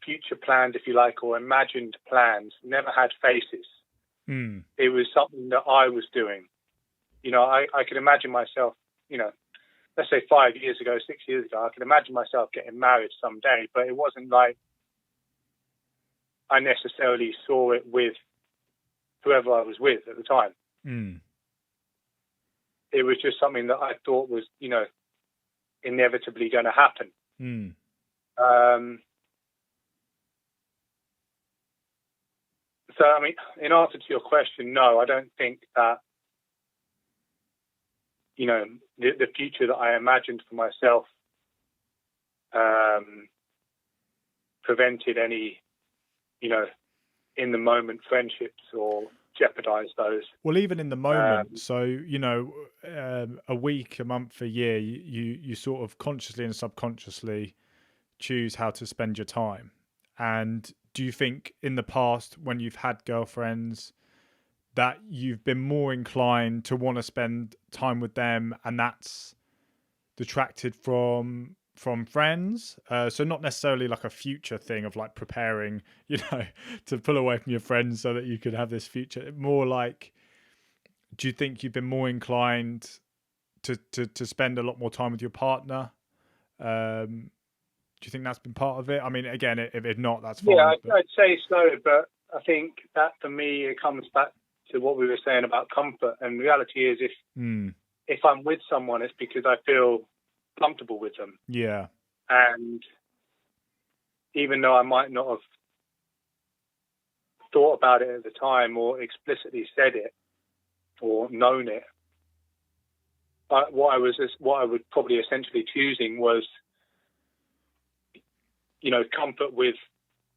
future plans, if you like, or imagined plans never had faces. It was something that I was doing. I could imagine myself, let's say 5 years ago, 6 years ago, I could imagine myself getting married someday, but it wasn't like I necessarily saw it with whoever I was with at the time. It was just something that I thought was, inevitably going to happen. So, I mean, in answer to your question, no, I don't think that, the future that I imagined for myself prevented any, in the moment friendships or jeopardized those. Well, even in the moment, so a week, a month, a year, you sort of consciously and subconsciously choose how to spend your time. And do you think in the past, when you've had girlfriends, that you've been more inclined to want to spend time with them, and that's detracted from friends? So not necessarily like a future thing of like preparing, to pull away from your friends so that you could have this future. More like, do you think you've been more inclined to spend a lot more time with your partner? Do you think that's been part of it? I mean, again, if not, that's fine. Yeah, I'd say so, but I think that for me, it comes back to what we were saying about comfort. And the reality is, if I'm with someone, it's because I feel comfortable with them. Yeah. And even though I might not have thought about it at the time or explicitly said it or known it. But what I would probably essentially choosing was, comfort with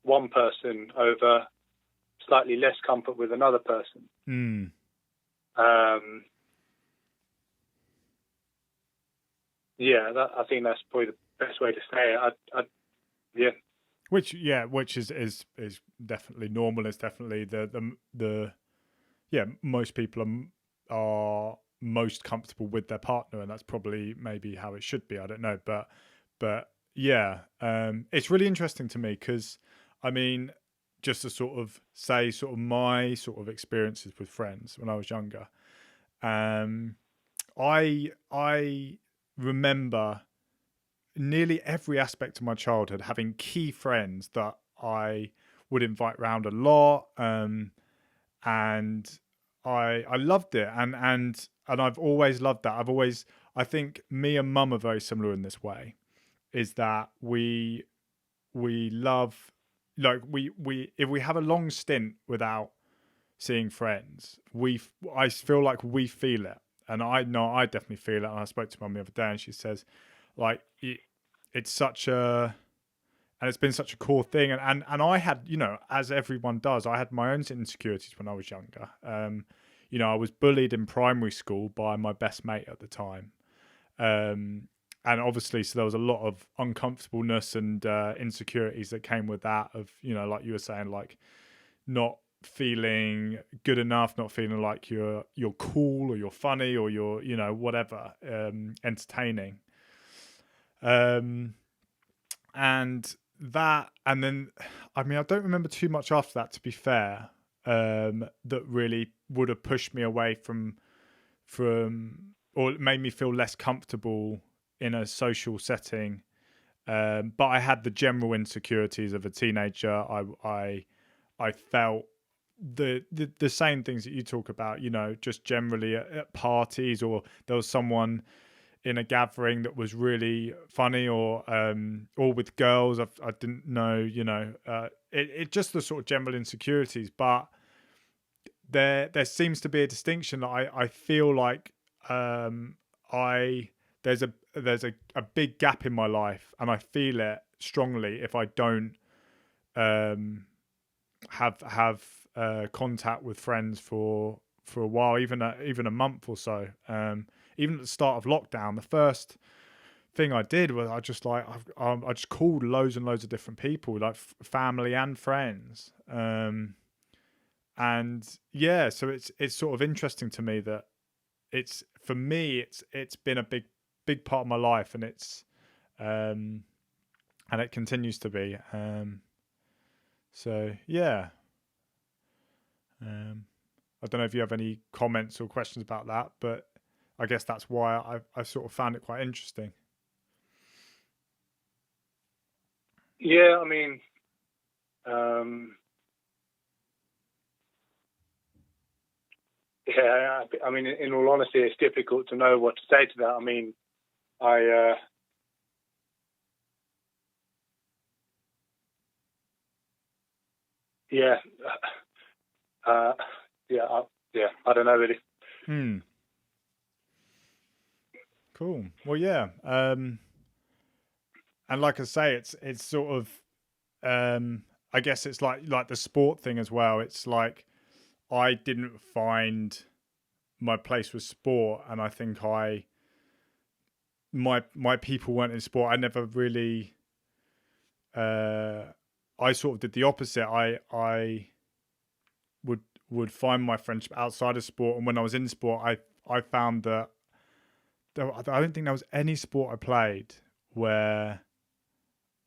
one person over slightly less comfort with another person. I think that's probably the best way to say it. Which is definitely normal. It's definitely the most people are most comfortable with their partner, and that's probably maybe how it should be. I don't know, but yeah, it's really interesting to me because, I mean, just to sort of say sort of my sort of experiences with friends when I was younger, I remember nearly every aspect of my childhood having key friends that I would invite round a lot, and I loved it, and I've always loved that. I think me and Mum are very similar in this way, is that we love, like, we if we have a long stint without seeing friends, I feel like we feel it, and I know I definitely feel it. And I spoke to Mum the other day, and she says, like, it's such a, and it's been such a core thing, and I had, as everyone does, I had my own insecurities when I was younger. I was bullied in primary school by my best mate at the time, and obviously, so there was a lot of uncomfortableness and insecurities that came with that. Of, like you were saying, like not feeling good enough, not feeling like you're cool or you're funny or you're whatever, entertaining. And then, I mean, I don't remember too much after that, to be fair, that really would have pushed me away from or made me feel less comfortable in a social setting. But I had the general insecurities of a teenager. I felt the same things that you talk about, just generally at parties, or there was someone in a gathering that was really funny, or with girls I didn't know, it just the sort of general insecurities. But there seems to be a distinction that I feel like there's a big gap in my life, and I feel it strongly if I don't have contact with friends for a while, even a month or so. Even at the start of lockdown, the first thing I did was I just called loads and loads of different people, like family and friends. And yeah, so it's sort of interesting to me that it's been a big part of my life, and and it continues to be. So yeah. I don't know if you have any comments or questions about that, but I guess that's why I sort of found it quite interesting. Yeah, I mean, in all honesty, it's difficult to know what to say to that. I mean, I don't know really. Cool. Well, yeah. And like I say, it's sort of, I guess it's like the sport thing as well. It's like I didn't find my place with sport, and I think my people weren't in sport. I never really. I sort of did the opposite. I would find my friendship outside of sport, and when I was in sport, I found that I don't think there was any sport I played where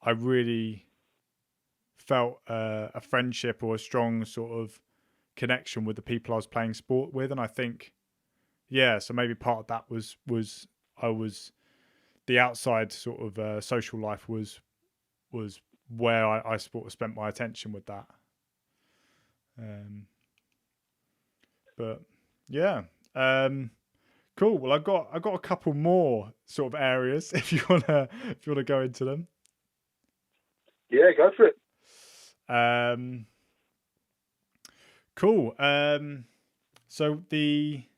I really felt a friendship or a strong sort of connection with the people I was playing sport with. And I think, yeah, so maybe part of that was the outside sort of social life was where I sort of spent my attention with that. But yeah. Cool. Well, I've got a couple more sort of areas if you wanna go into them. Yeah, go for it. Cool. So let me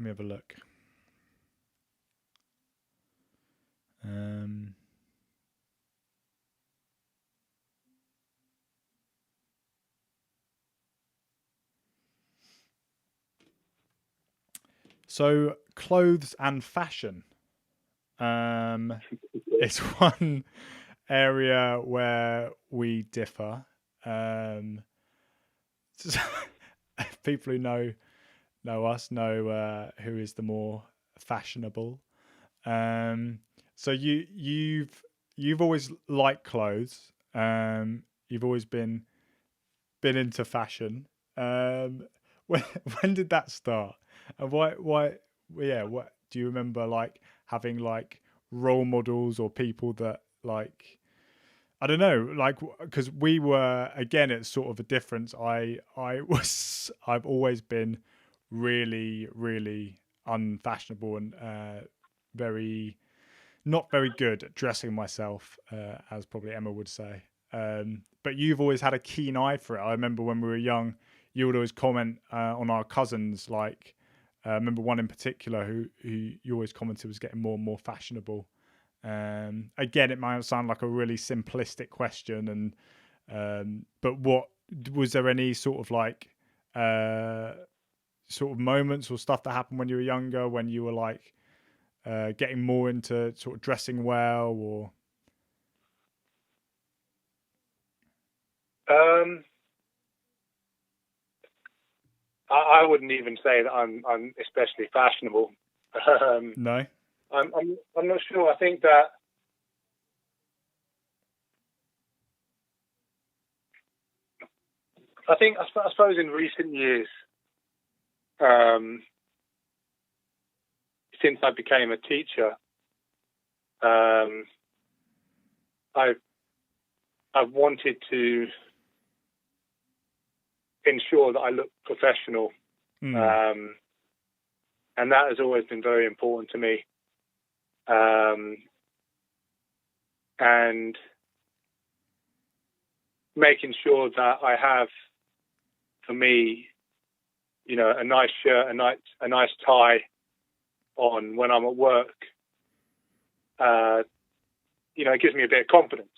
have a look. So clothes and fashion is one area where we differ. People who know us know who is the more fashionable. So you've always liked clothes. You've always been into fashion. When when did that start? And why yeah, what do you remember, like having like role models or people that like, I don't know, like, because we were, again, it's sort of a difference. I've always been really unfashionable and very not very good at dressing myself, as probably Emma would say. But you've always had a keen eye for it. I remember when we were young, you would always comment on our cousins. Like, I remember one in particular who you always commented was getting more and more fashionable. Again, it might sound like a really simplistic question, but what was there any sort of like sort of moments or stuff that happened when you were younger, when you were like getting more into sort of dressing well, or I wouldn't even say that I'm especially fashionable. no? I'm not sure. I think that I suppose in recent years, since I became a teacher, I've wanted to ensure that I look professional, and that has always been very important to me. And making sure that I have, for me, you know, a nice shirt, a nice tie on when I'm at work, you know, it gives me a bit of confidence.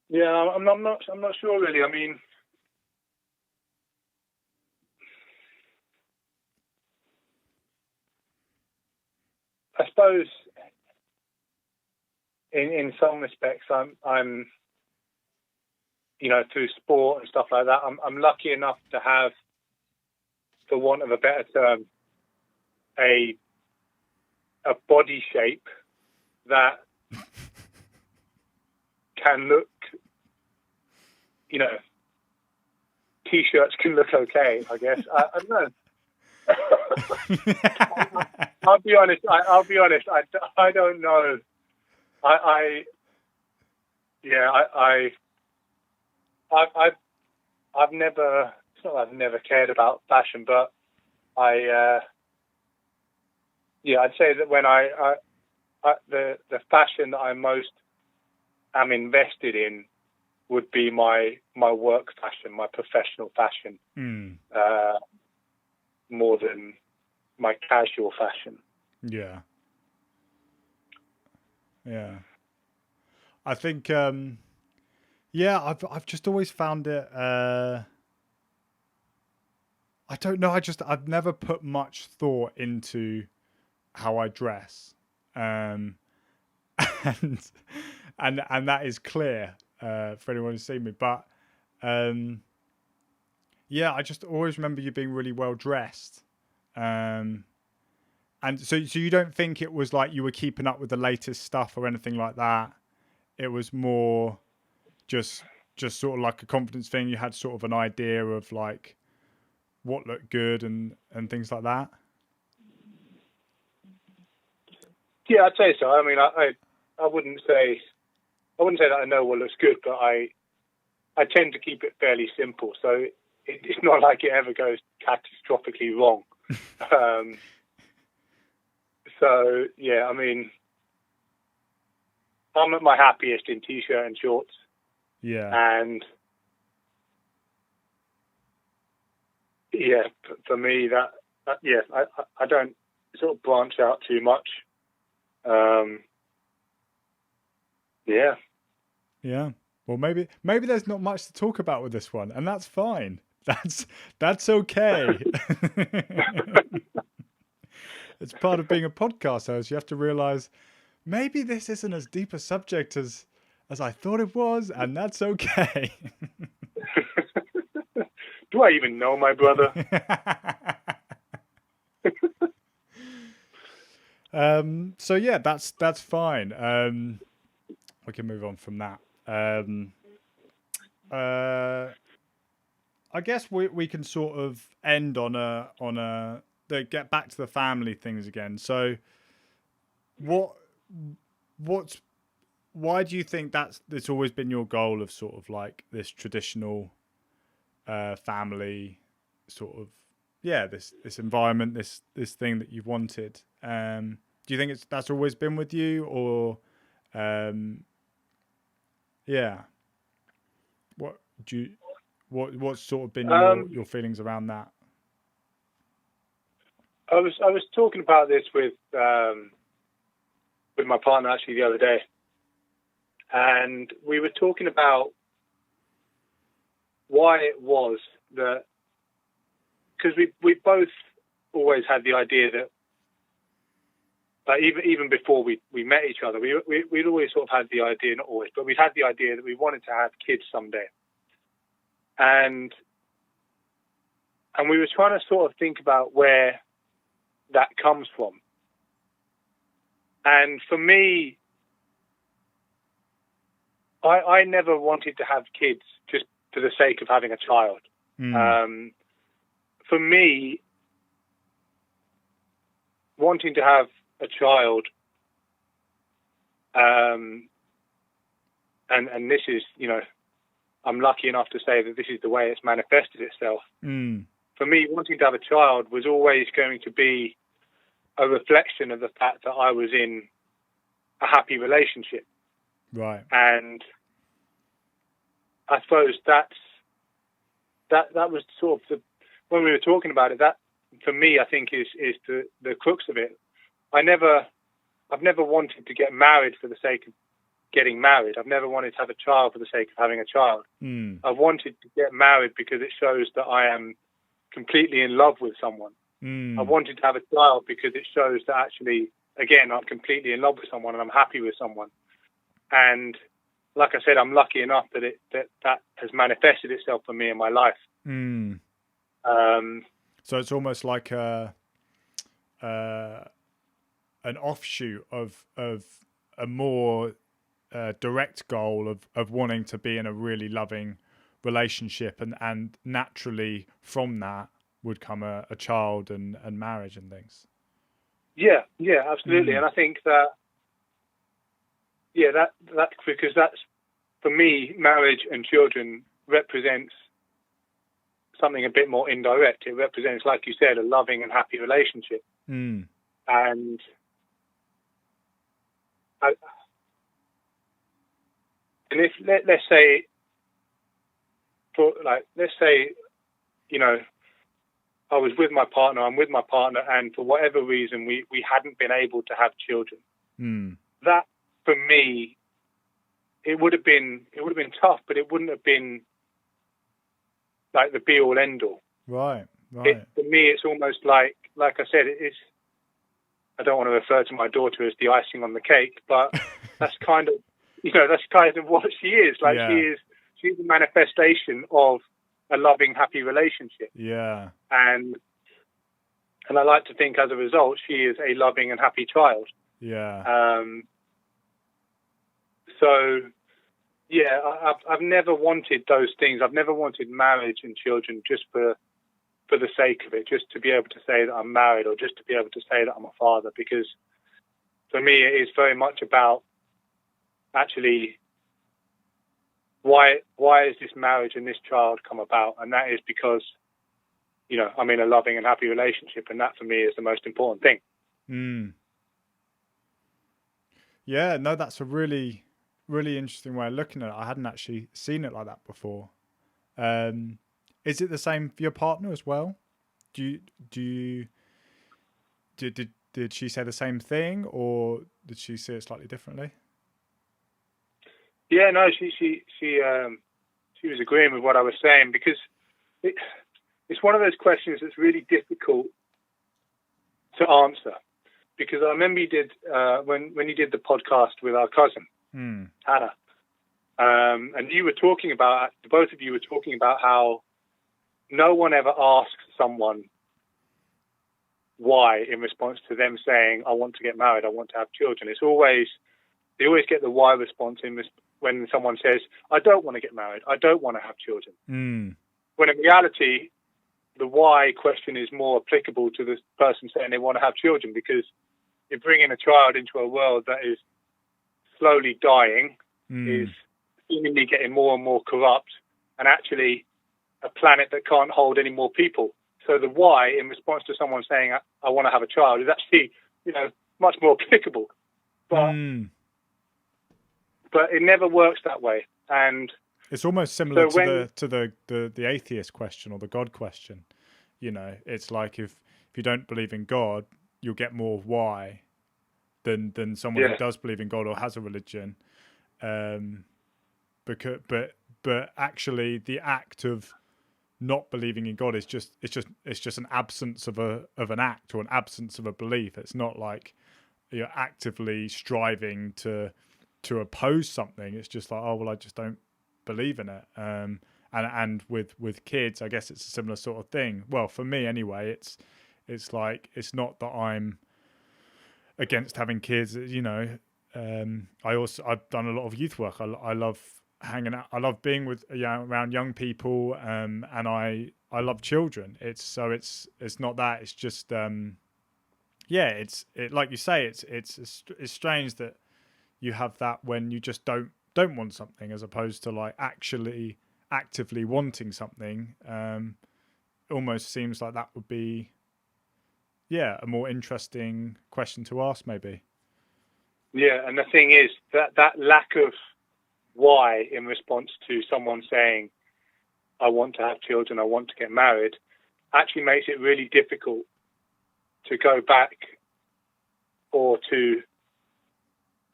I'm not sure really. I mean, I suppose in some respects, I'm you know, through sport and stuff like that, I'm lucky enough to have, for want of a better term, a body shape that can look, you know, t-shirts can look okay, I guess. I don't know. I'll be honest. I don't know. I've never. It's not that I've never cared about fashion, but I'd say that when the fashion that I most am invested in would be my work fashion, my professional fashion, more than my casual fashion. Yeah. I think I've just always found it I don't know, I've never put much thought into how I dress. And and that is clear for anyone who's seen me. But I just always remember you being really well dressed. And so you don't think it was like you were keeping up with the latest stuff or anything like that? It was more just sort of like a confidence thing. You had sort of an idea of like what looked good and things like that. Yeah, I'd say so. I mean, I wouldn't say wouldn't say that I know what looks good, but I tend to keep it fairly simple. So it's not like it ever goes catastrophically wrong. So yeah, I mean, I'm at my happiest in t-shirt and shorts. Yeah. And yeah, for me, that yeah, I don't sort of branch out too much. Yeah. Yeah. Well, maybe there's not much to talk about with this one, and that's fine. That's okay. It's part of being a podcast host. You have to realize maybe this isn't as deep a subject as I thought it was, and that's okay. Do I even know my brother? So yeah, that's fine. We can move on from that. I guess we can sort of end on a get back to the family things again. So why do you think it's always been your goal of sort of like this traditional family sort of this environment, this thing that you've wanted? Do you think that's always been with you, or what's sort of been your feelings around that? I was talking about this with my partner actually the other day, and we were talking about why it was that, because we both always had the idea that, even before we met each other, we'd always sort of had the idea, not always, but we'd had the idea that we wanted to have kids someday. And we were trying to sort of think about where that comes from. And for me, I never wanted to have kids just for the sake of having a child. For me, wanting to have a child, and this is, I'm lucky enough to say that this is the way it's manifested itself. For me, wanting to have a child was always going to be a reflection of the fact that I was in a happy relationship. Right. And I suppose that was sort of when we were talking about it, that for me, I think is the crux of it. I've never wanted to get married for the sake of getting married. I've never wanted to have a child for the sake of having a child. I've wanted to get married because it shows that I am completely in love with someone. I wanted to have a child because it shows that actually, again, I'm completely in love with someone and I'm happy with someone. And like I said, I'm lucky enough that that has manifested itself for me in my life. So it's almost like an offshoot of a more direct goal of wanting to be in a really loving relationship, and naturally from that would come a child and marriage and things. Yeah, absolutely. And I think that because that's, for me, marriage and children represents something a bit more indirect. It represents, like you said, a loving and happy relationship. And if let's say, I was with my partner, I'm with my partner, and for whatever reason we hadn't been able to have children. That for me, it would have been tough, but it wouldn't have been like the be all end all. Right. For me, it's almost like I said, I don't want to refer to my daughter as the icing on the cake, but that's kind of what she is. Like, she's a manifestation of a loving, happy relationship. Yeah. And I like to think as a result, she is a loving and happy child. Yeah. So yeah, I've never wanted those things. I've never wanted marriage and children just for the sake of it, just to be able to say that I'm married, or just to be able to say that I'm a father, because for me it is very much about actually why has this marriage and this child come about? And that is because, I'm in a loving and happy relationship, and that for me is the most important thing. Mm. Yeah, no, that's a really, really interesting way of looking at it. I hadn't actually seen it like that before. Is it the same for your partner as well? Did she say the same thing, or did she see it slightly differently? Yeah, no, she was agreeing with what I was saying, because it's one of those questions that's really difficult to answer. Because I remember you did when you did the podcast with our cousin Hannah, and you were talking about, both of you were talking about how no one ever asks someone why in response to them saying, "I want to get married, I want to have children." They always get the why response when someone says, "I don't want to get married, I don't want to have children." When in reality, the why question is more applicable to the person saying they want to have children, because you're bringing a child into a world that is slowly dying, is seemingly getting more and more corrupt, and actually a planet that can't hold any more people. So the why in response to someone saying, "I want to have a child," is actually, much more applicable. But it never works that way. And it's almost similar to the atheist question or the God question. It's like if you don't believe in God, you'll get more why than someone who does believe in God or has a religion. But actually, the act of not believing in God is just an absence of an act or an absence of a belief. It's not like you're actively striving to oppose something. It's just like, oh well, I just don't believe in it. And with kids, I guess it's a similar sort of thing. Well, for me anyway, it's like, it's not that I'm against having kids. I've done a lot of youth work. I love hanging out. I love being around young people, and I love children. It's not that. It's just it's like you say. It's strange that you have that when you just don't want something, as opposed to like actually actively wanting something. Almost seems like that would be a more interesting question to ask, maybe. Yeah, and the thing is that lack of why in response to someone saying, "I want to have children, I want to get married," actually makes it really difficult to go back or to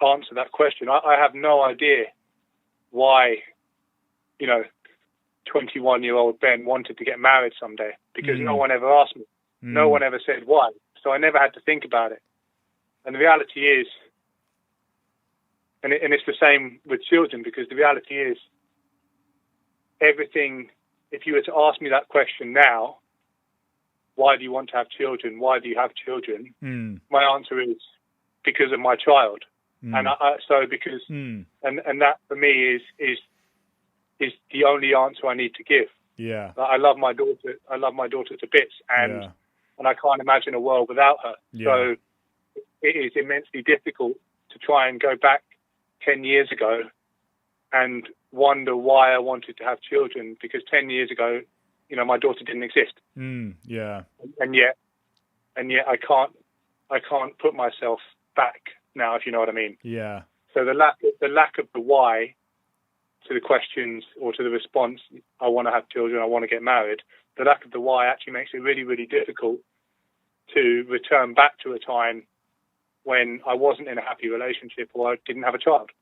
answer that question. I have no idea why, 21-year-old Ben wanted to get married someday, because no one ever asked me. No one ever said why. So I never had to think about it. And the reality is, and it's the same with children, because the reality is, everything, if you were to ask me that question now, why do you want to have children? Why do you have children? My answer is because of my child. And and that for me is the only answer I need to give. Yeah. I love my daughter. I love my daughter to bits, and I can't imagine a world without her. Yeah. So it is immensely difficult to try and go back 10 years ago and wonder why I wanted to have children, because 10 years ago, my daughter didn't exist. Yeah. And yet I can't put myself back now, if you know what I mean. Yeah. So the lack of the why to the questions or to the response, "I want to have children, I want to get married," the lack of the why actually makes it really, really difficult to return back to a time when I wasn't in a happy relationship or I didn't have a child.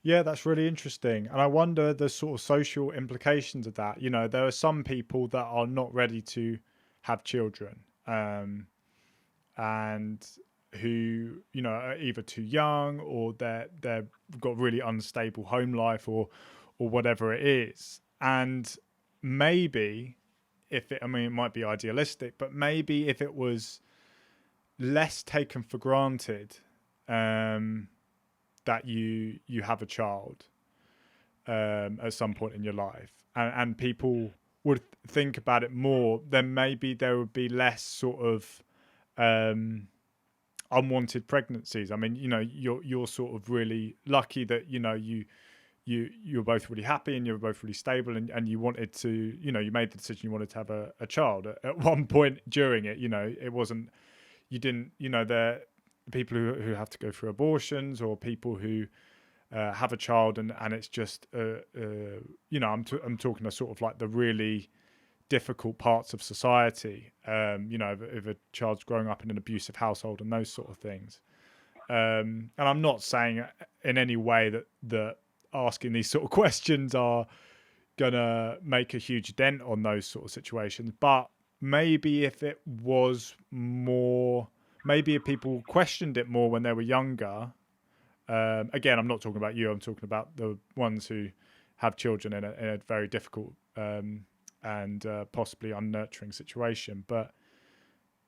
Yeah, that's really interesting. And I wonder the sort of social implications of that. There are some people that are not ready to have children, and who, are either too young, or they've got really unstable home life, or whatever it is. And maybe it might be idealistic, but maybe if it was less taken for granted, that you have a child at some point in your life, and people would think about it more, then maybe there would be less sort of unwanted pregnancies. I mean, you're sort of really lucky that you you were both really happy and you were both really stable, and you wanted to, you made the decision you wanted to have a child at one point during it. It wasn't, you didn't, there people who have to go through abortions, or people who have a child and it's just I'm talking of sort of like the really difficult parts of society, if a child's growing up in an abusive household and those sort of things. And I'm not saying in any way that asking these sort of questions are gonna make a huge dent on those sort of situations, but maybe if it was more, maybe if people questioned it more when they were younger. Again, I'm not talking about you. I'm talking about the ones who have children in a very difficult and possibly unnurturing situation. But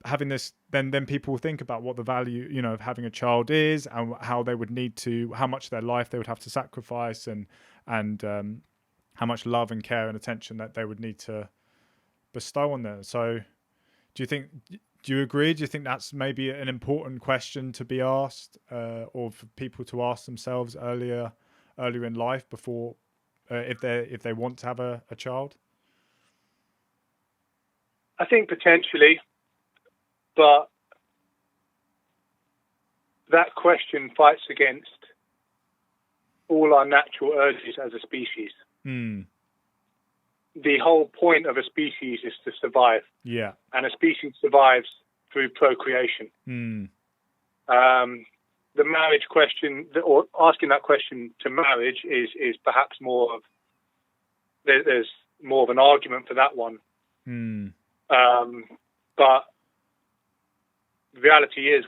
having this, then people will think about what the value, of having a child is, and how they would need to, how much of their life they would have to sacrifice, and how much love and care and attention that they would need to bestow on them. So, do you agree? Do you think that's maybe an important question to be asked, or for people to ask themselves earlier in life before, if they want to have a child? I think potentially, but that question fights against all our natural urges as a species. Mm. The whole point of a species is to survive. Yeah. And a species survives through procreation. Mm. The marriage question, or asking that question to marriage, is perhaps more of, there's more of an argument for that one. Mm. But the reality is,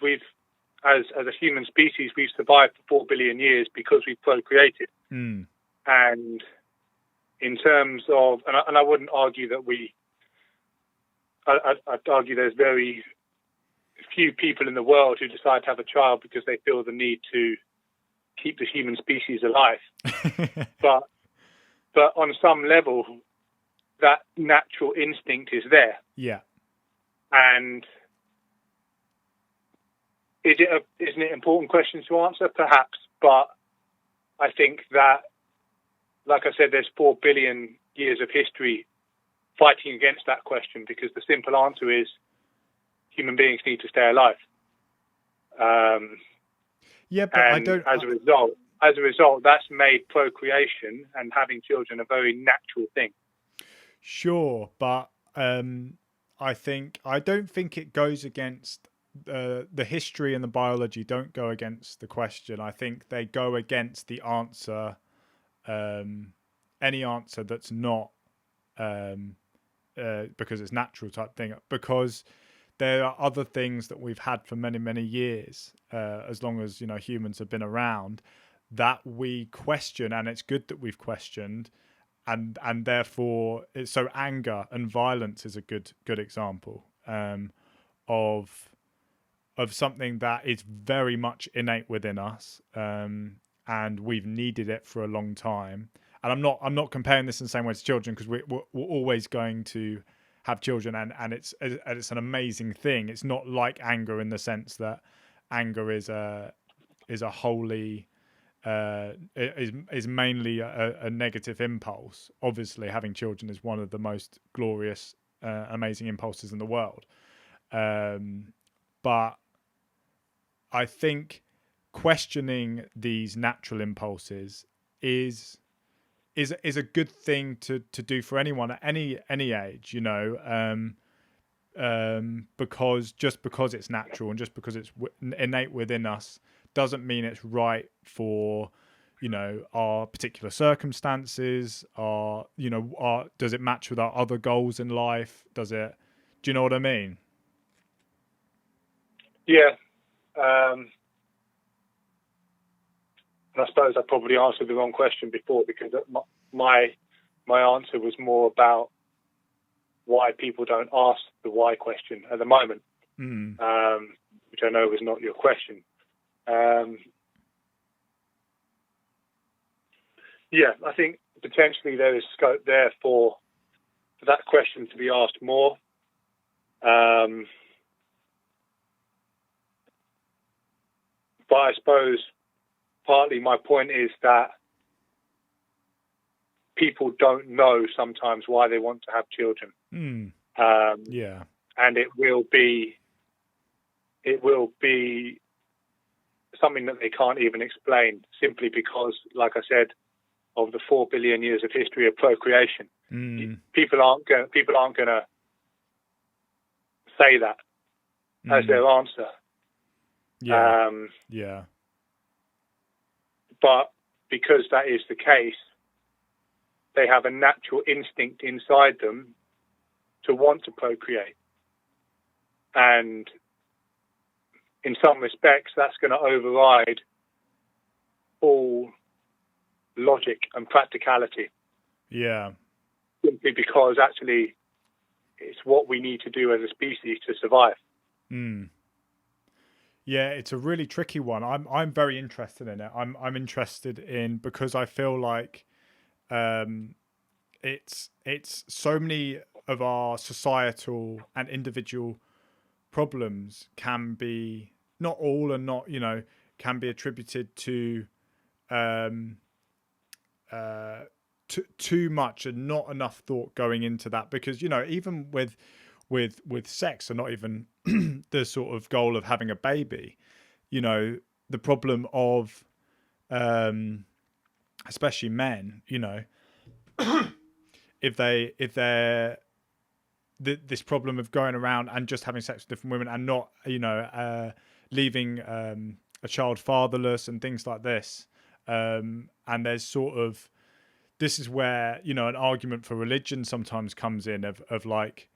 as a human species, we've survived for 4 billion years because we've procreated. Mm. And in terms of, and I wouldn't argue that I'd argue there's very few people in the world who decide to have a child because they feel the need to keep the human species alive. but on some level, that natural instinct is there. Yeah. And isn't it an important question to answer? Perhaps, but I think that, like I said, there's 4 billion years of history fighting against that question, because the simple answer is human beings need to stay alive. But I don't. As a result, that's made procreation and having children a very natural thing. Sure, but I don't think it goes against the history and the biology. Don't go against the question. I think they go against the answer. Any answer that's not because it's natural type thing, because there are other things that we've had for many, many years, as long as humans have been around, that we question, and it's good that we've questioned, and therefore so anger and violence is a good example of something that is very much innate within us, and we've needed it for a long time. And I'm not comparing this in the same way to children, because we're always going to have children, and it's an amazing thing. It's not like anger in the sense that anger is a wholly is mainly a negative impulse. Obviously, having children is one of the most glorious, amazing impulses in the world. But I think questioning these natural impulses is a good thing to do for anyone at any age, because it's natural and just because it's innate within us doesn't mean it's right for our particular circumstances. Does it match with our other goals in life? Do you know what I mean? Yeah. And I suppose I probably answered the wrong question before, because my answer was more about why people don't ask the why question at the moment, which I know was not your question. I think potentially there is scope there for that question to be asked more. But I suppose partly my point is that people don't know sometimes why they want to have children. Yeah. And it will be something that they can't even explain, simply because, like I said, of the 4 billion years of history of procreation. People aren't going to say that as their answer. Yeah. But because that is the case, they have a natural instinct inside them to want to procreate. And in some respects, that's going to override all logic and practicality. Yeah. Simply because actually it's what we need to do as a species to survive. Yeah, it's a really tricky one. I'm very interested in it. I'm interested in, because I feel like it's so many of our societal and individual problems can be, not all and not, can be attributed to too much and not enough thought going into that, because even with sex, and not even the sort of goal of having a baby, the problem of especially men, if they're this problem of going around and just having sex with different women and not leaving a child fatherless and things like this, and there's sort of, this is where an argument for religion sometimes comes in, of like,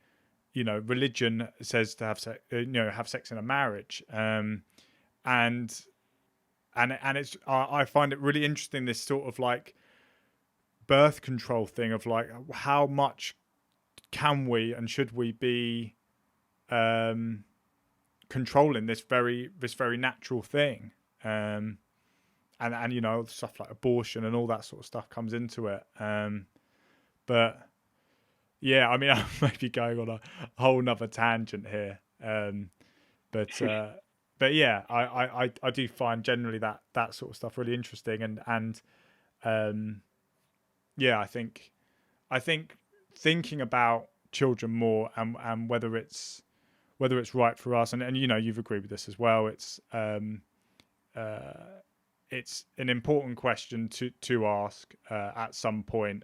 religion says to have sex, have sex in a marriage, and it's, I find it really interesting, this sort of like birth control thing of like, how much can we and should we be controlling this very natural thing, and stuff like abortion and all that sort of stuff comes into it, but yeah, I mean, I may be going on a whole nother tangent here, but yeah, I do find generally that sort of stuff really interesting, and yeah, I think thinking about children more, and whether it's right for us, and you've agreed with this as well, it's an important question to ask at some point,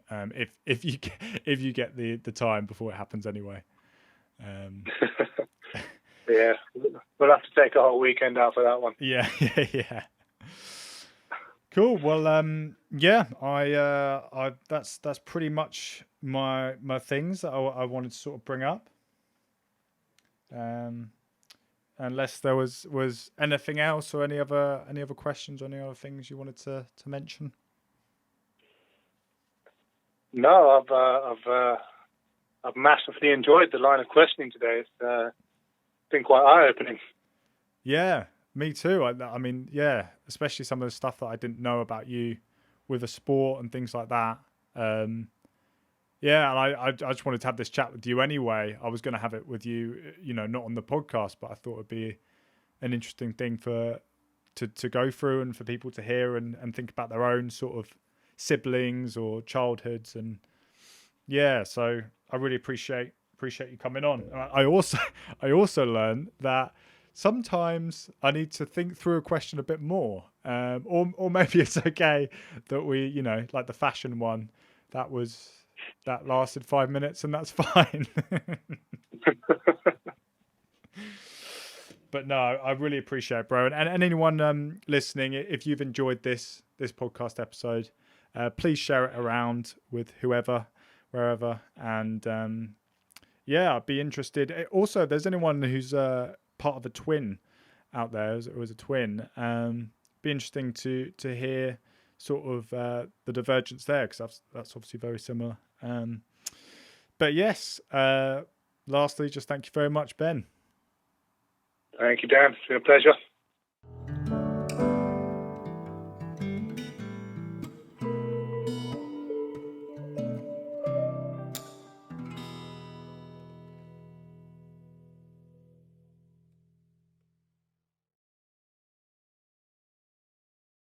if you get the time before it happens anyway. Yeah, we'll have to take a whole weekend out for that one. Yeah. Cool. Well, yeah, I that's pretty much my things that I wanted to sort of bring up. Unless there was anything else, or any other questions, or any other things you wanted to mention. No, I've massively enjoyed the line of questioning today. It's been quite eye-opening. Yeah, me too. I mean, yeah, especially some of the stuff that I didn't know about you with the sport and things like that. Yeah, and I just wanted to have this chat with you anyway. I was going to have it with you, not on the podcast, but I thought it'd be an interesting thing to go through, and for people to hear and think about their own sort of siblings or childhoods. And yeah, so I really appreciate you coming on. I also learned that sometimes I need to think through a question a bit more, or maybe it's okay that we, like the fashion one, that lasted 5 minutes, and that's fine. But no, I really appreciate it, bro. And anyone listening, if you've enjoyed this podcast episode, please share it around with whoever, wherever. And yeah, I'd be interested. Also, if there's anyone who's part of a twin out there, who was a twin, be interesting to hear sort of the divergence there, because that's obviously very similar. But yes, lastly, just thank you very much, Ben. Thank you, Dan. It's been a pleasure.